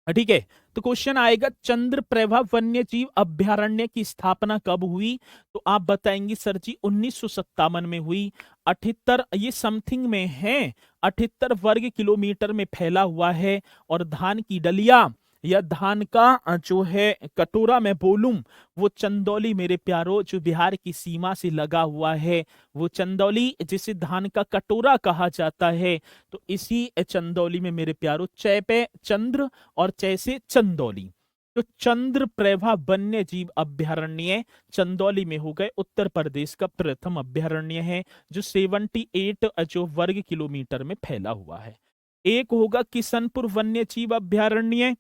ठीक है। तो क्वेश्चन आएगा चंद्रप्रभा वन्य जीव अभ्यारण्य की स्थापना कब हुई, तो आप बताएंगे सर जी 1957 में हुई। 78, ये समथिंग में है, 78 वर्ग किलोमीटर में फैला हुआ है। और धान की डलिया या धान का जो है कटोरा मैं बोलूं, वो चंदौली मेरे प्यारो, जो बिहार की सीमा से लगा हुआ है, वो चंदौली जिसे धान का कटोरा कहा जाता है। तो इसी चंदौली में मेरे प्यारो चै पे चंद्र और जैसे चंदौली, तो चंद्रप्रभा वन्य जीव अभ्यारण्य चंदौली में हो गए, उत्तर प्रदेश का प्रथम अभ्यारण्य है, जो 78 जो वर्ग किलोमीटर में फैला हुआ है। एक होगा किशनपुर वन्य जीव अभ्यारण्य,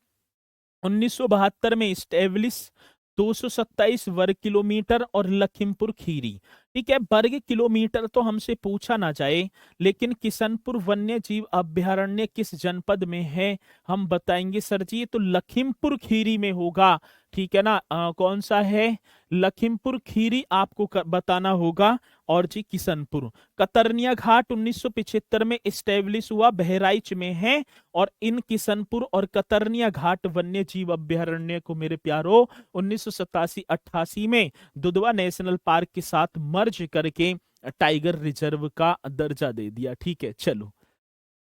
1972 में स्टेब्लिश, 227 वर्ग किलोमीटर, और लखीमपुर खीरी, ठीक है। वर्ग किलोमीटर तो हमसे पूछा ना जाए, लेकिन किशनपुर वन्य जीव अभ्यारण्य किस जनपद में है, हम बताएंगे सर जी तो लखीमपुर खीरी में होगा, ठीक है ना। कौन सा है, लखीमपुर खीरी आपको बताना होगा। और जी किशनपुर, कतरनिया घाट 1975 में स्टेब्लिश हुआ, बहराइच में है। और इन किशनपुर और कतरनिया घाट वन्य जीव अभ्यारण्य को मेरे प्यारो 1987-88 में दुधवा नेशनल पार्क के साथ मर्ज करके टाइगर रिजर्व का दर्जा दे दिया, ठीक है। चलो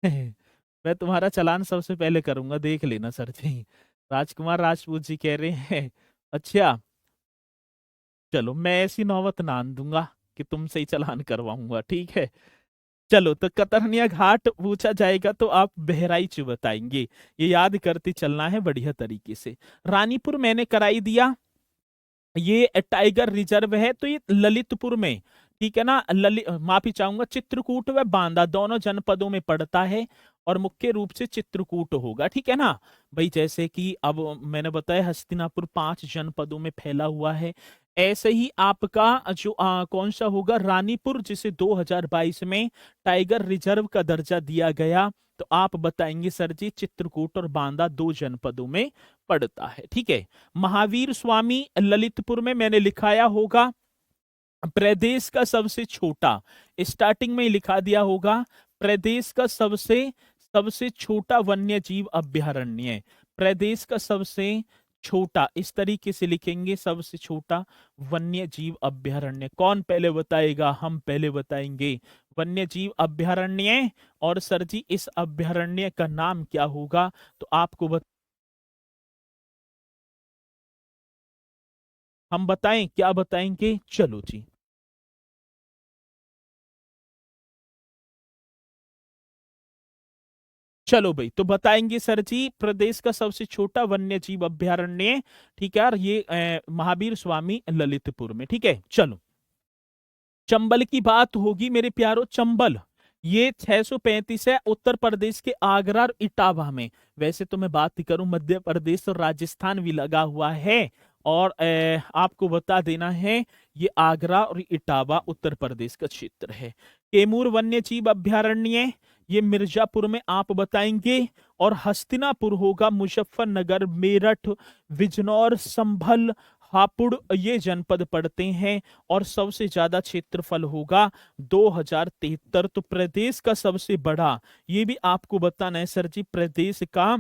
मैं तुम्हारा चालान सबसे पहले करूंगा, देख लेना सर जी। राजकुमार राजपूत जी कह रहे हैं अच्छा, चलो मैं ऐसी नौबत ना आन दूंगा कि तुमसे ही चालान करवाऊंगा, ठीक है। चलो, तो कतरनिया घाट पूछा जाएगा तो आप बहराइच बताएंगे। ये याद करते चलना है बढ़िया तरीके से। रानीपुर मैंने कराई दिया, ये टाइगर रिजर्व है, तो ये ललितपुर में, ठीक है ना, माफी चाहूंगा, चित्रकूट व बांदा दोनों जनपदों में पड़ता है, और मुख्य रूप से चित्रकूट होगा, ठीक है ना भाई। जैसे कि अब मैंने बताया हस्तिनापुर 5 जनपदों में फैला हुआ है, ऐसे ही आपका जो कौन सा होगा, रानीपुर, जिसे 2022 में टाइगर रिजर्व का दर्जा दिया गया, तो आप बताएंगे सर जी चित्रकूट और बांदा 2 जनपदों में पड़ता है, ठीक है। महावीर स्वामी ललितपुर में मैंने लिखाया होगा। प्रदेश का सबसे छोटा, स्टार्टिंग में ही लिखा दिया होगा, प्रदेश का सबसे सबसे छोटा वन्य जीव अभयारण्य, प्रदेश का सबसे छोटा, इस तरीके से लिखेंगे, सबसे छोटा वन्य जीव अभयारण्य। कौन पहले बताएगा? हम पहले बताएंगे, वन्य जीव अभयारण्य। और सर जी इस अभयारण्य का नाम क्या होगा? तो आपको हम बताएं, क्या बताएंगे? चलो जी, चलो भाई, तो बताएंगे सर जी प्रदेश का सबसे छोटा वन्य जीव अभयारण्य, ठीक है यार, ये महावीर स्वामी ललितपुर में, ठीक है। चलो, चंबल की बात होगी मेरे प्यारो, चंबल ये 635 है, उत्तर प्रदेश के आगरा और इटावा में। वैसे तो मैं बात करूं मध्य प्रदेश और राजस्थान भी लगा हुआ है, और आपको बता देना है ये आगरा और इटावा उत्तर प्रदेश का क्षेत्र है। कैमूर वन्य जीव अभयारण्य ये मिर्जापुर में, आप बताएंगे। और हस्तिनापुर होगा मुजफ्फरनगर, मेरठ, बिजनौर, संभल, हापुड़, ये जनपद पड़ते हैं। और सबसे ज्यादा क्षेत्रफल होगा 2073। तो प्रदेश का सबसे बड़ा, ये भी आपको बताना है सर जी, प्रदेश का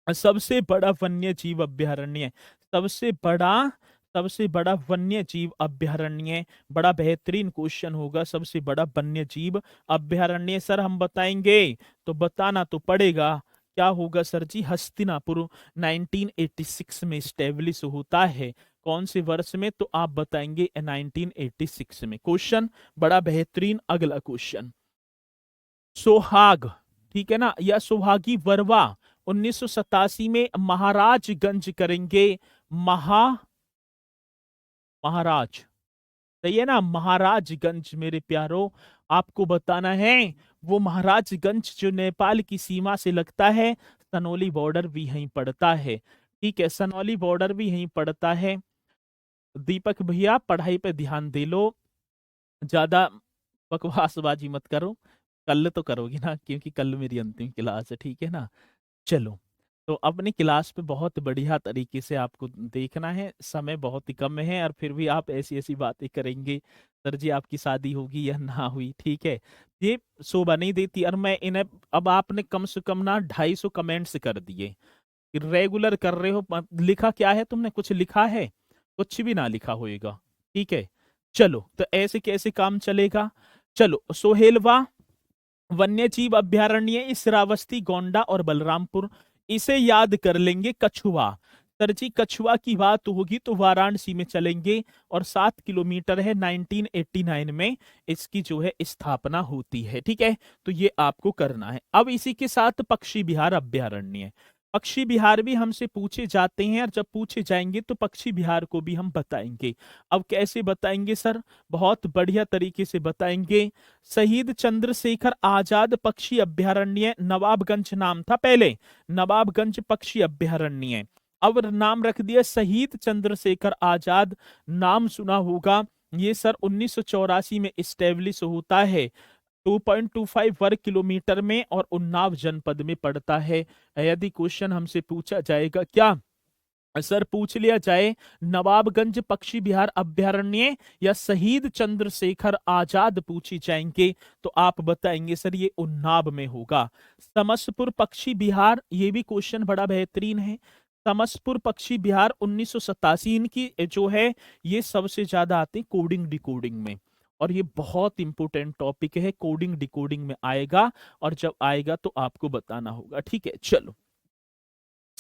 सबसे बड़ा वन्य जीव अभयारण्य, सबसे बड़ा, सबसे बड़ा वन्य जीव अभयारण्य, बड़ा बेहतरीन क्वेश्चन होगा, सबसे बड़ा वन्य जीव अभयारण्य सर हम बताएंगे, तो बताना तो पड़ेगा। क्या होगा सर जी? हस्तिनापुर 1986 में स्टेब्लिश होता है। कौन से वर्ष में? तो आप बताएंगे 1986 में। क्वेश्चन बड़ा बेहतरीन। अगला क्वेश्चन, सोहाग, ठीक है ना, या सुहागी वरवा 1987 में महाराजगंज करेंगे। महा महाराज, सही है ना, महाराजगंज मेरे प्यारो। आपको बताना है वो महाराजगंज जो नेपाल की सीमा से लगता है, सनोली बॉर्डर भी यहीं पड़ता है, ठीक है, सनौली बॉर्डर भी यहीं पड़ता है। दीपक भैया पढ़ाई पे ध्यान दे लो, ज्यादा बकवासबाजी मत करो। कल तो करोगी ना, क्योंकि कल मेरी अंतिम क्लास है, ठीक है ना। चलो, तो अपनी क्लास पे बहुत बढ़िया तरीके से आपको देखना है, समय बहुत ही कम है, और फिर भी आप ऐसी ऐसी बातें करेंगे, सर जी आपकी शादी होगी या ना हुई, ठीक है, ये शोभा नहीं देती। और मैं इन्हें, अब आपने कम से कम ना 250 कमेंट्स कर दिए, रेगुलर कर रहे हो, लिखा क्या है तुमने? कुछ लिखा है? कुछ भी ना लिखा होएगा, ठीक है। चलो, तो ऐसे कैसे काम चलेगा? चलो, सोहेलवा वन्यजीव अभयारण्य इस श्रावस्ती, गोंडा और बलरामपुर, इसे याद कर लेंगे। कछुआ, सर जी कछुआ की बात होगी तो वाराणसी में चलेंगे, और 7 किलोमीटर है, 1989 में इसकी जो है स्थापना होती है, ठीक है। तो ये आपको करना है। अब इसी के साथ पक्षी विहार अभयारण्य, पक्षी विहार भी हमसे पूछे जाते हैं, और जब पूछे जाएंगे तो पक्षी विहार को भी हम बताएंगे। अब कैसे बताएंगे सर? बहुत बढ़िया तरीके से बताएंगे। शहीद चंद्रशेखर आजाद पक्षी अभयारण्य, नवाबगंज नाम था पहले, नवाबगंज पक्षी अभयारण्य, अब नाम रख दिया शहीद चंद्रशेखर आजाद। नाम सुना होगा, ये सर 1984 में स्टेब्लिश होता है, 2.25 वर्ग किलोमीटर में, और उन्नाव जनपद में पड़ता है। यदि क्वेश्चन हमसे पूछा जाएगा, क्या सर पूछ लिया जाए, नवाबगंज पक्षी विहार अभयारण्य या शहीद चंद्रशेखर आजाद पूछी जाएंगे, तो आप बताएंगे सर ये उन्नाव में होगा। समसपुर पक्षी विहार, ये भी क्वेश्चन बड़ा बेहतरीन है। समसपुर पक्षी विहार 1987 की जो है, ये सबसे ज्यादा आते हैं कोडिंग डिकोडिंग में, और ये बहुत इंपोर्टेंट टॉपिक है, कोडिंग डिकोडिंग में आएगा, और जब आएगा तो आपको बताना होगा, ठीक है। चलो,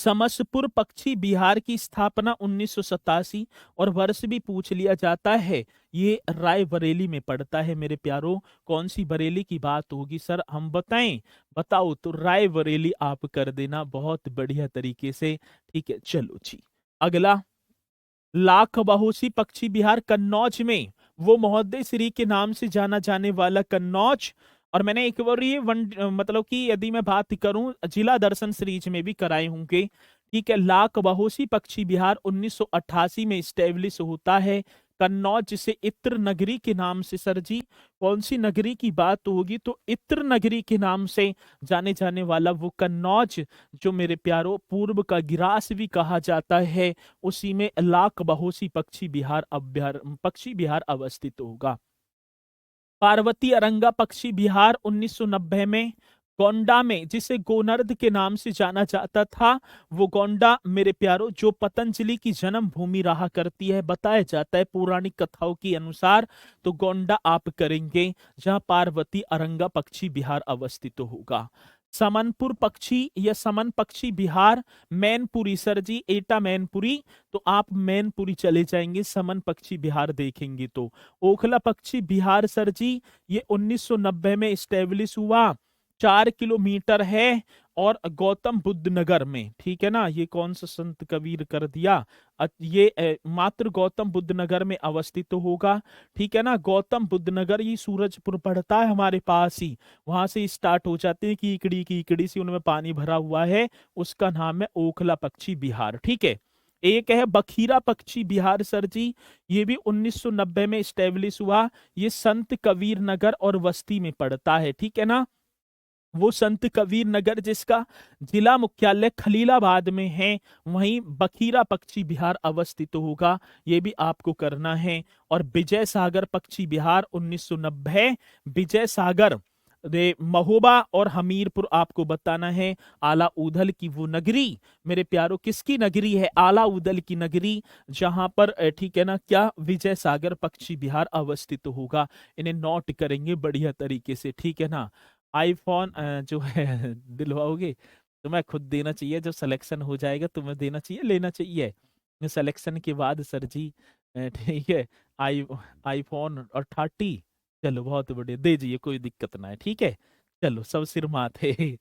समसपुर पक्षी बिहार की स्थापना 1987 और वर्ष भी पूछ लिया जाता है। ये रायबरेली में पड़ता है मेरे प्यारों। कौन सी बरेली की बात होगी सर, हम बताएं? बताओ तो रायबरेली आप कर देना बहुत बढ़िया तरीके से। ठीक है, चलो जी अगला। लाख बहोसी पक्षी बिहार कन्नौज में, वो महोदय श्री के नाम से जाना जाने वाला कन्नौज। और मैंने एक बार ये मतलब कि यदि मैं बात करूं जिला दर्शन सीरीज में भी कराए होंगे। ठीक है, लाख बहोसी पक्षी बिहार 1988 में स्टेब्लिश होता है। कन्नौज जिसे इत्र नगरी के नाम से, सर जी कौन सी नगरी की बात होगी, तो इत्र नगरी के नाम से जाने जाने वाला वो कन्नौज, जो मेरे प्यारों पूर्व का गिरास भी कहा जाता है, उसी में लाख बहोसी पक्षी बिहार अवस्थित होगा। पार्वती अरंगा पक्षी बिहार 1990 में गोंडा में, जिसे गोनर्द के नाम से जाना जाता था, वो गोंडा मेरे प्यारों जो पतंजलि की जन्म भूमि रहा करती है, बताया जाता है पौराणिक कथाओं के अनुसार। तो गोंडा आप करेंगे जहां पार्वती अरंगा पक्षी बिहार अवस्थित होगा। समनपुर पक्षी या समन पक्षी बिहार मैनपुरी, सर जी एटा मैनपुरी, तो आप मैनपुरी चले जाएंगे समन पक्षी बिहार देखेंगे तो। ओखला पक्षी बिहार सर जी ये 1990 में स्टेब्लिश हुआ, 4 किलोमीटर है और गौतम बुद्ध नगर में। ठीक है ना, ये कौन सा संत कबीर कर दिया, ये मात्र गौतम बुद्ध नगर में अवस्थित होगा। ठीक है ना, गौतम बुद्ध नगर ये सूरजपुर पड़ता है हमारे पास ही, वहां से स्टार्ट हो जाते हैं की इकड़ी सी उनमें पानी भरा हुआ है, उसका नाम है ओखला पक्षी बिहार। ठीक है, एक है बखीरा पक्षी बिहार सर जी, ये भी 1990 में स्टेब्लिश हुआ, ये संत कबीर नगर और बस्ती में पड़ता है। ठीक है ना, वो संत कबीर नगर जिसका जिला मुख्यालय खलीलाबाद में है, वहीं बखीरा पक्षी बिहार अवस्थित होगा, ये भी आपको करना है। और विजय सागर पक्षी बिहार 1990, विजय सागर रे महोबा और हमीरपुर आपको बताना है। आला उदल की वो नगरी मेरे प्यारों, किसकी नगरी है, आला उदल की नगरी, जहां पर ठीक है ना क्या विजय सागर पक्षी बिहार अवस्थित होगा। इन्हें नोट करेंगे बढ़िया तरीके से। ठीक है ना, आईफोन जो है दिलवाओगे तो मैं खुद देना चाहिए, जब सिलेक्शन हो जाएगा तुम्हें देना चाहिए, लेना चाहिए सिलेक्शन के बाद सर जी। ठीक है, आई आईफोन और 30, चलो बहुत बढ़िया दे दीजिए, कोई दिक्कत ना है। ठीक है, चलो सब सिर माथे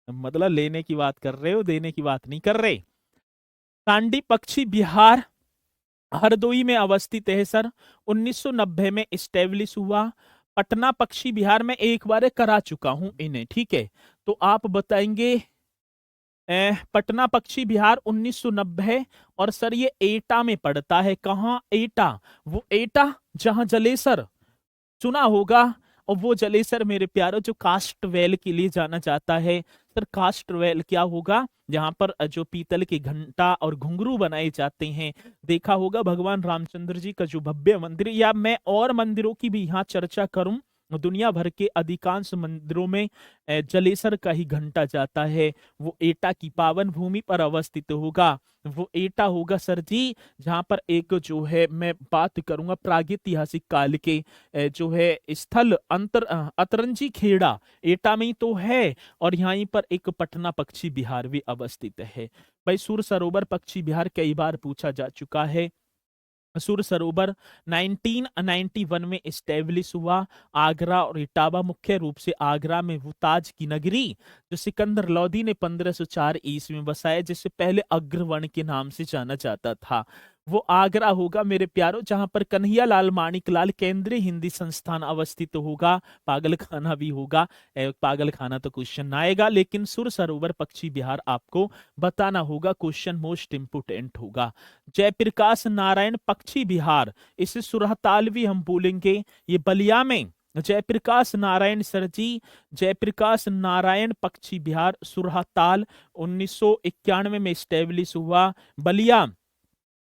मतलब लेने की बात कर रहे हो, देने की बात नहीं कर रहे। सांडी पक्षी बिहार हरदोई में अवस्थित है सर, 1990 में स्टेब्लिश हुआ। पटना पक्षी बिहार में एक बार करा चुका हूं इन्हें। ठीक है, तो आप बताएंगे पटना पक्षी बिहार 1990, और सर ये एटा में पड़ता है। कहाँ एटा, वो एटा जहां जलेसर सुना होगा, और वो जलेसर मेरे प्यारो जो कास्ट वेल के लिए जाना जाता है। सर कास्ट वेल क्या होगा, जहां पर जो पीतल के घंटा और घुंघरू बनाए जाते हैं। देखा होगा भगवान रामचंद्र जी का जो भव्य मंदिर, या मैं और मंदिरों की भी यहाँ चर्चा करूं, दुनिया भर के अधिकांश मंदिरों में जलेसर का ही घंटा जाता है। वो एटा की पावन भूमि पर अवस्थित होगा। वो एटा होगा सर जी जहां पर एक जो है मैं बात करूंगा प्रागैतिहासिक काल के जो है स्थल अतरंजी खेड़ा एटा में ही तो है। और यहीं पर एक पटना पक्षी बिहार भी अवस्थित है। भाई सुर सरोवर पक्षी बिहार कई बार पूछा जा चुका है। सुर सरोवर 1991 में स्टेब्लिश हुआ। आगरा और इटावा, मुख्य रूप से आगरा में वो ताज की नगरी जो सिकंदर लोदी ने 1504 ईस्वी में बसाया, जिसे पहले अग्रवर्ण के नाम से जाना जाता था। वो आगरा होगा मेरे प्यारों जहां पर कन्हैया लाल माणिक लाल केंद्रीय हिंदी संस्थान अवस्थित होगा। पागल खाना भी होगा, पागल खाना तो क्वेश्चन आएगा, लेकिन सुर सरोवर पक्षी बिहार आपको बताना होगा, क्वेश्चन मोस्ट इंपोर्टेंट होगा। जयप्रकाश नारायण पक्षी बिहार, इसे सुरहताल भी हम बोलेंगे, ये बलिया में जयप्रकाश नारायण सर जी, जयप्रकाश नारायण पक्षी बिहार सुरहताल 1991 में स्टेब्लिश हुआ। Ballia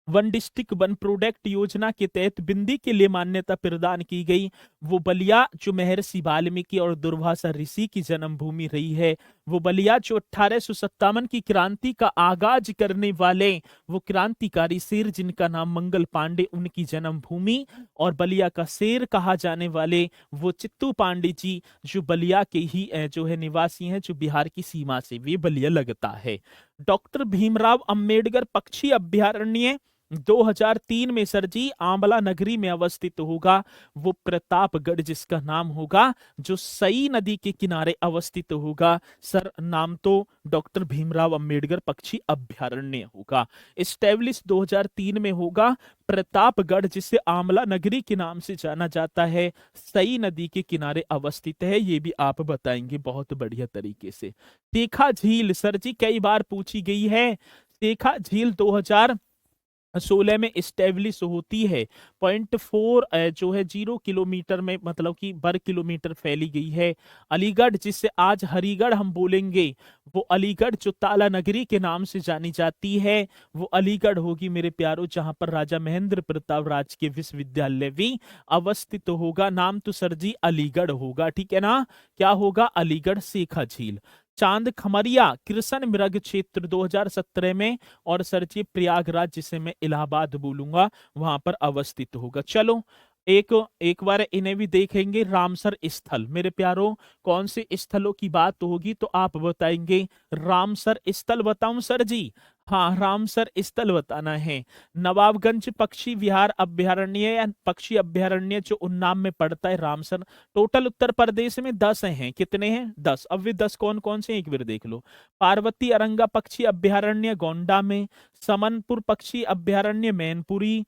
one district one product योजना के तहत बिंदी के लिए मान्यता प्रदान की गई। वो बलिया जो महर्षि वाल्मीकि और दुर्वासा ऋषि की जन्मभूमि रही है, वो बलिया जो 1857 की क्रांति का आगाज करने वाले वो क्रांतिकारी शेर जिनका नाम मंगल पांडे, उनकी जन्मभूमि, और बलिया का शेर कहा जाने वाले वो चित्तू पांडे जी जो बलिया के ही जो है निवासी हैं, जो बिहार की सीमा से वे बलिया लगता है। डॉक्टर भीमराव अंबेडकर पक्षी अभयारण्य 2003 में सर जी आंवला नगरी में अवस्थित होगा। वो प्रतापगढ़ जिसका नाम होगा, जो सई नदी के किनारे अवस्थित होगा सर, नाम तो डॉक्टर भीमराव अंबेडकर पक्षी अभयारण्य होगा। स्टैब्लिश 2003 में होगा। प्रतापगढ़ जिसे आंवला नगरी के नाम से जाना जाता है, सई नदी के किनारे अवस्थित है, ये भी आप बताएंगे बहुत बढ़िया तरीके से। शेखा झील सर जी कई बार पूछी गई है। शेखा झील 2016 में स्टेब्लिश होती है। 0.4 जो है 0 किलोमीटर में, मतलब कि वर्ग किलोमीटर फैली गई है। अलीगढ़ जिसे आज हरिगढ़ हम बोलेंगे, वो अलीगढ़ जो ताला नगरी के नाम से जानी जाती है, वो अलीगढ़ होगी मेरे प्यारों, जहां पर राजा महेंद्र प्रताप राजकीय विश्वविद्यालय भी अवस्थित होगा। नाम तो सर जी अलीगढ़ होगा, ठीक है ना, क्या होगा, अलीगढ़। शेखा झील। चांद खमरिया कृष्ण मृग क्षेत्र 2017 में, और सर जी प्रयागराज जिसे मैं इलाहाबाद बोलूंगा, वहां पर अवस्थित होगा। चलो एक एक बार इन्हें भी देखेंगे। रामसर स्थल मेरे प्यारों, कौन से स्थलों की बात होगी तो आप बताएंगे। रामसर स्थल बताऊं सर जी? हाँ, रामसर स्थल बताना है। नवाबगंज पक्षी विहार अभयारण्य या पक्षी अभयारण्य जो उन्नाव में पड़ता है, रामसर। टोटल उत्तर प्रदेश में 10 हैं। कितने हैं? 10। अब वे 10 कौन कौन से, एक बार देख लो। पार्वती अरंगा पक्षी अभयारण्य गोंडा में। समनपुर पक्षी अभयारण्य मैनपुरी,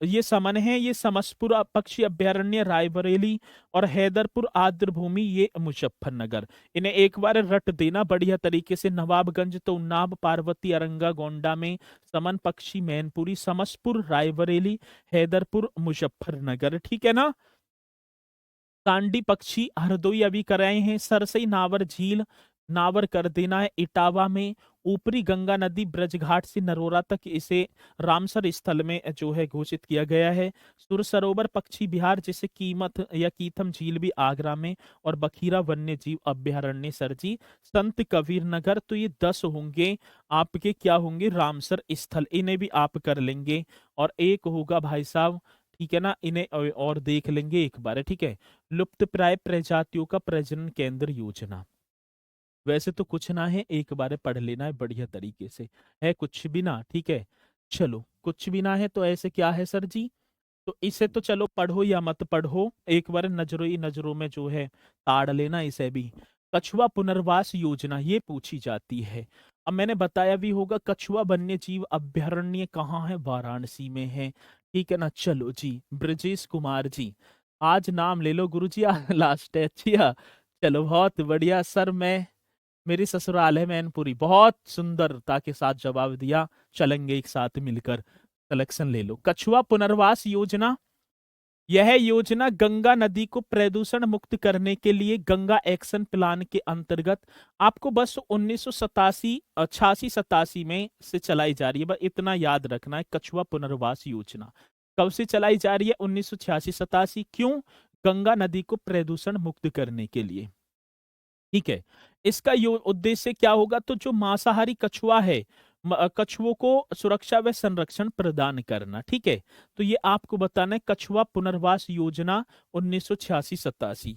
ये समन है। ये समसपुर पक्षी अभयारण्य रायबरेली, और हैदरपुर आर्द्रभूमि ये मुजफ्फरनगर। इन्हें एक बार रट देना बढ़िया तरीके से। नवाबगंज तो उन्नाव, पार्वती अरंगा गोंडा में, समन पक्षी मैनपुरी, समसपुर रायबरेली, हैदरपुर मुजफ्फरनगर, ठीक है ना। सांडी पक्षी हरदोई अभी कराए हैं। सरसई नावर झील नावर कर देना है इटावा में। ऊपरी गंगा नदी ब्रजघाट से नरोरा तक इसे रामसर स्थल में जो है घोषित किया गया है। सुर सरोवर पक्षी बिहार जिसे कीमत या कीथम झील भी आगरा में, और बखीरा वन्य जीव अभयारण्य सर जी संत कबीर नगर। तो ये 10 होंगे आपके, क्या होंगे, रामसर स्थल। इन्हें भी आप कर लेंगे। और एक होगा भाई साहब, ठीक है ना, इन्हें और देख लेंगे एक बार, ठीक है। लुप्त प्राय प्रजातियों का प्रजनन केंद्र योजना। वैसे तो कुछ ना है, एक बार पढ़ लेना है बढ़िया तरीके से, है कुछ भी ना, ठीक है। चलो कुछ भी ना है तो ऐसे क्या है सर जी, तो इसे तो चलो पढ़ो या मत पढ़ो, एक बार नजरों ही नजरों में जो है ताड़ लेना इसे भी। कछुआ पुनर्वास योजना ये पूछी जाती है। अब मैंने बताया भी होगा, कछुआ वन्य जीव अभयारण्य कहाँ है, वाराणसी में है, ठीक है ना। चलो जी, ब्रजेश कुमार जी, आज नाम ले लो गुरु जी, लास्ट है, अच्छा। चलो बहुत बढ़िया सर, मैं मेरी ससुराल है मैनपुरी, बहुत सुंदरता के साथ जवाब दिया। चलेंगे एक साथ मिलकर, सिलेक्शन ले लो। कछुआ पुनर्वास योजना, यह योजना गंगा नदी को प्रदूषण मुक्त करने के लिए गंगा एक्शन प्लान के अंतर्गत आपको बस 1987 86 87 में से चलाई जा रही है। बस इतना याद रखना है, कछुआ पुनर्वास योजना कब से चलाई जा रही है, 1986 87। क्यों? गंगा नदी को प्रदूषण मुक्त करने के लिए, ठीक है। इसका उद्देश्य क्या होगा, तो जो मांसाहारी कछुआ है, कछुओं को सुरक्षा व संरक्षण प्रदान करना, ठीक है। तो ये आपको बताना है, कछुआ पुनर्वास योजना 1986 87,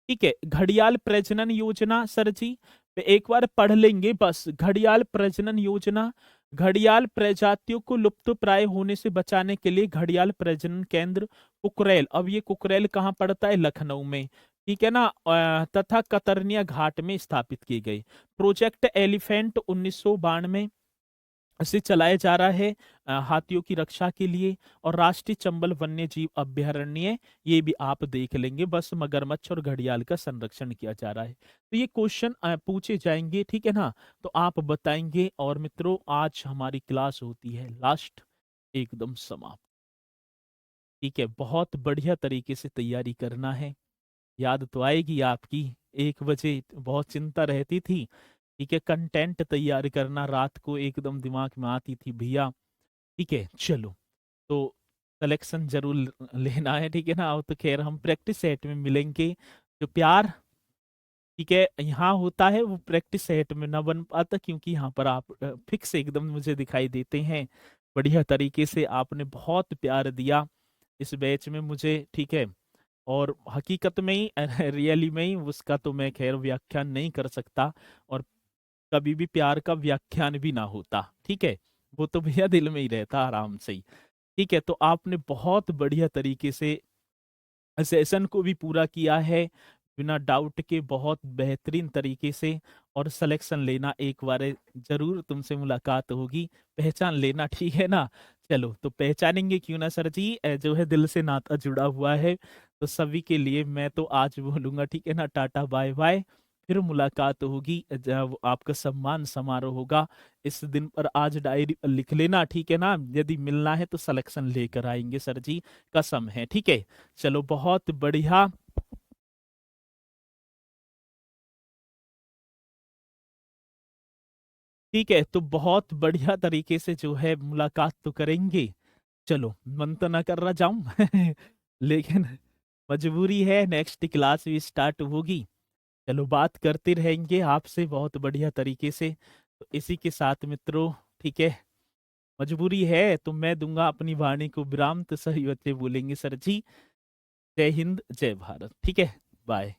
ठीक है। घड़ियाल प्रजनन योजना सर जी, तो एक बार पढ़ लेंगे बस। घड़ियाल प्रजनन योजना, घड़ियाल प्रजातियों को लुप्त प्राय होने से बचाने के लिए घड़ियाल प्रजनन केंद्र कुकरेल, अब ये कुकरेल कहाँ पड़ता है, लखनऊ में, ठीक है ना, तथा कतरनिया घाट में स्थापित की गई। प्रोजेक्ट एलिफेंट 1992 से चलाया जा रहा है हाथियों की रक्षा के लिए। और राष्ट्रीय चंबल वन्य जीव अभयारण्य, ये भी आप देख लेंगे, बस मगरमच्छ और घड़ियाल का संरक्षण किया जा रहा है। तो ये क्वेश्चन पूछे जाएंगे, ठीक है ना, तो आप बताएंगे। और मित्रों आज हमारी क्लास होती है लास्ट, एकदम समाप्त, ठीक है। बहुत बढ़िया तरीके से तैयारी करना है, याद तो आएगी आपकी। 1 बजे बहुत चिंता रहती थी, ठीक है, कंटेंट तैयार करना रात को एकदम दिमाग में आती थी भैया, ठीक है। चलो तो कलेक्शन जरूर लेना है, ठीक है ना। अब तो खैर हम प्रैक्टिस सेट में मिलेंगे, जो प्यार, ठीक है, यहाँ होता है वो प्रैक्टिस सेट में ना बन पाता, क्योंकि यहाँ पर आप फिक्स एकदम मुझे दिखाई देते हैं। बढ़िया तरीके से आपने बहुत प्यार दिया इस बैच में मुझे, ठीक है। और हकीकत में ही रियली में ही उसका तो मैं खैर व्याख्यान नहीं कर सकता, और कभी भी प्यार का व्याख्यान भी ना होता, ठीक है। वो तो भैया दिल में ही रहता आराम से ही। ठीक है, तो आपने बहुत बढ़िया तरीके से सेशन को भी पूरा किया है, बिना डाउट के बहुत बेहतरीन तरीके से। और सिलेक्शन लेना, एक बार जरूर तुमसे मुलाकात होगी, पहचान लेना, ठीक है ना। चलो, तो पहचानेंगे क्यों ना सर जी, जो है दिल से नाता जुड़ा हुआ है। तो सभी के लिए मैं तो आज बोलूंगा, ठीक है ना, टाटा बाय बाय। फिर मुलाकात होगी जब आपका सम्मान समारोह होगा। इस दिन पर आज डायरी पर लिख लेना, ठीक है ना। यदि मिलना है तो सिलेक्शन लेकर आएंगे सर जी, कसम है, ठीक है। चलो, बहुत बढ़िया। ठीक है, तो बहुत बढ़िया तरीके से जो है मुलाकात तो करेंगे। चलो, मन तो ना कर रहा जाऊं लेकिन मजबूरी है, नेक्स्ट क्लास भी स्टार्ट होगी। चलो, बात करते रहेंगे आपसे बहुत बढ़िया तरीके से। तो इसी के साथ मित्रों, ठीक है, मजबूरी है तो मैं दूंगा अपनी वाणी को विराम, तो सही बच्चे बोलेंगे सर जी। जय हिंद, जय भारत, ठीक है। बाय।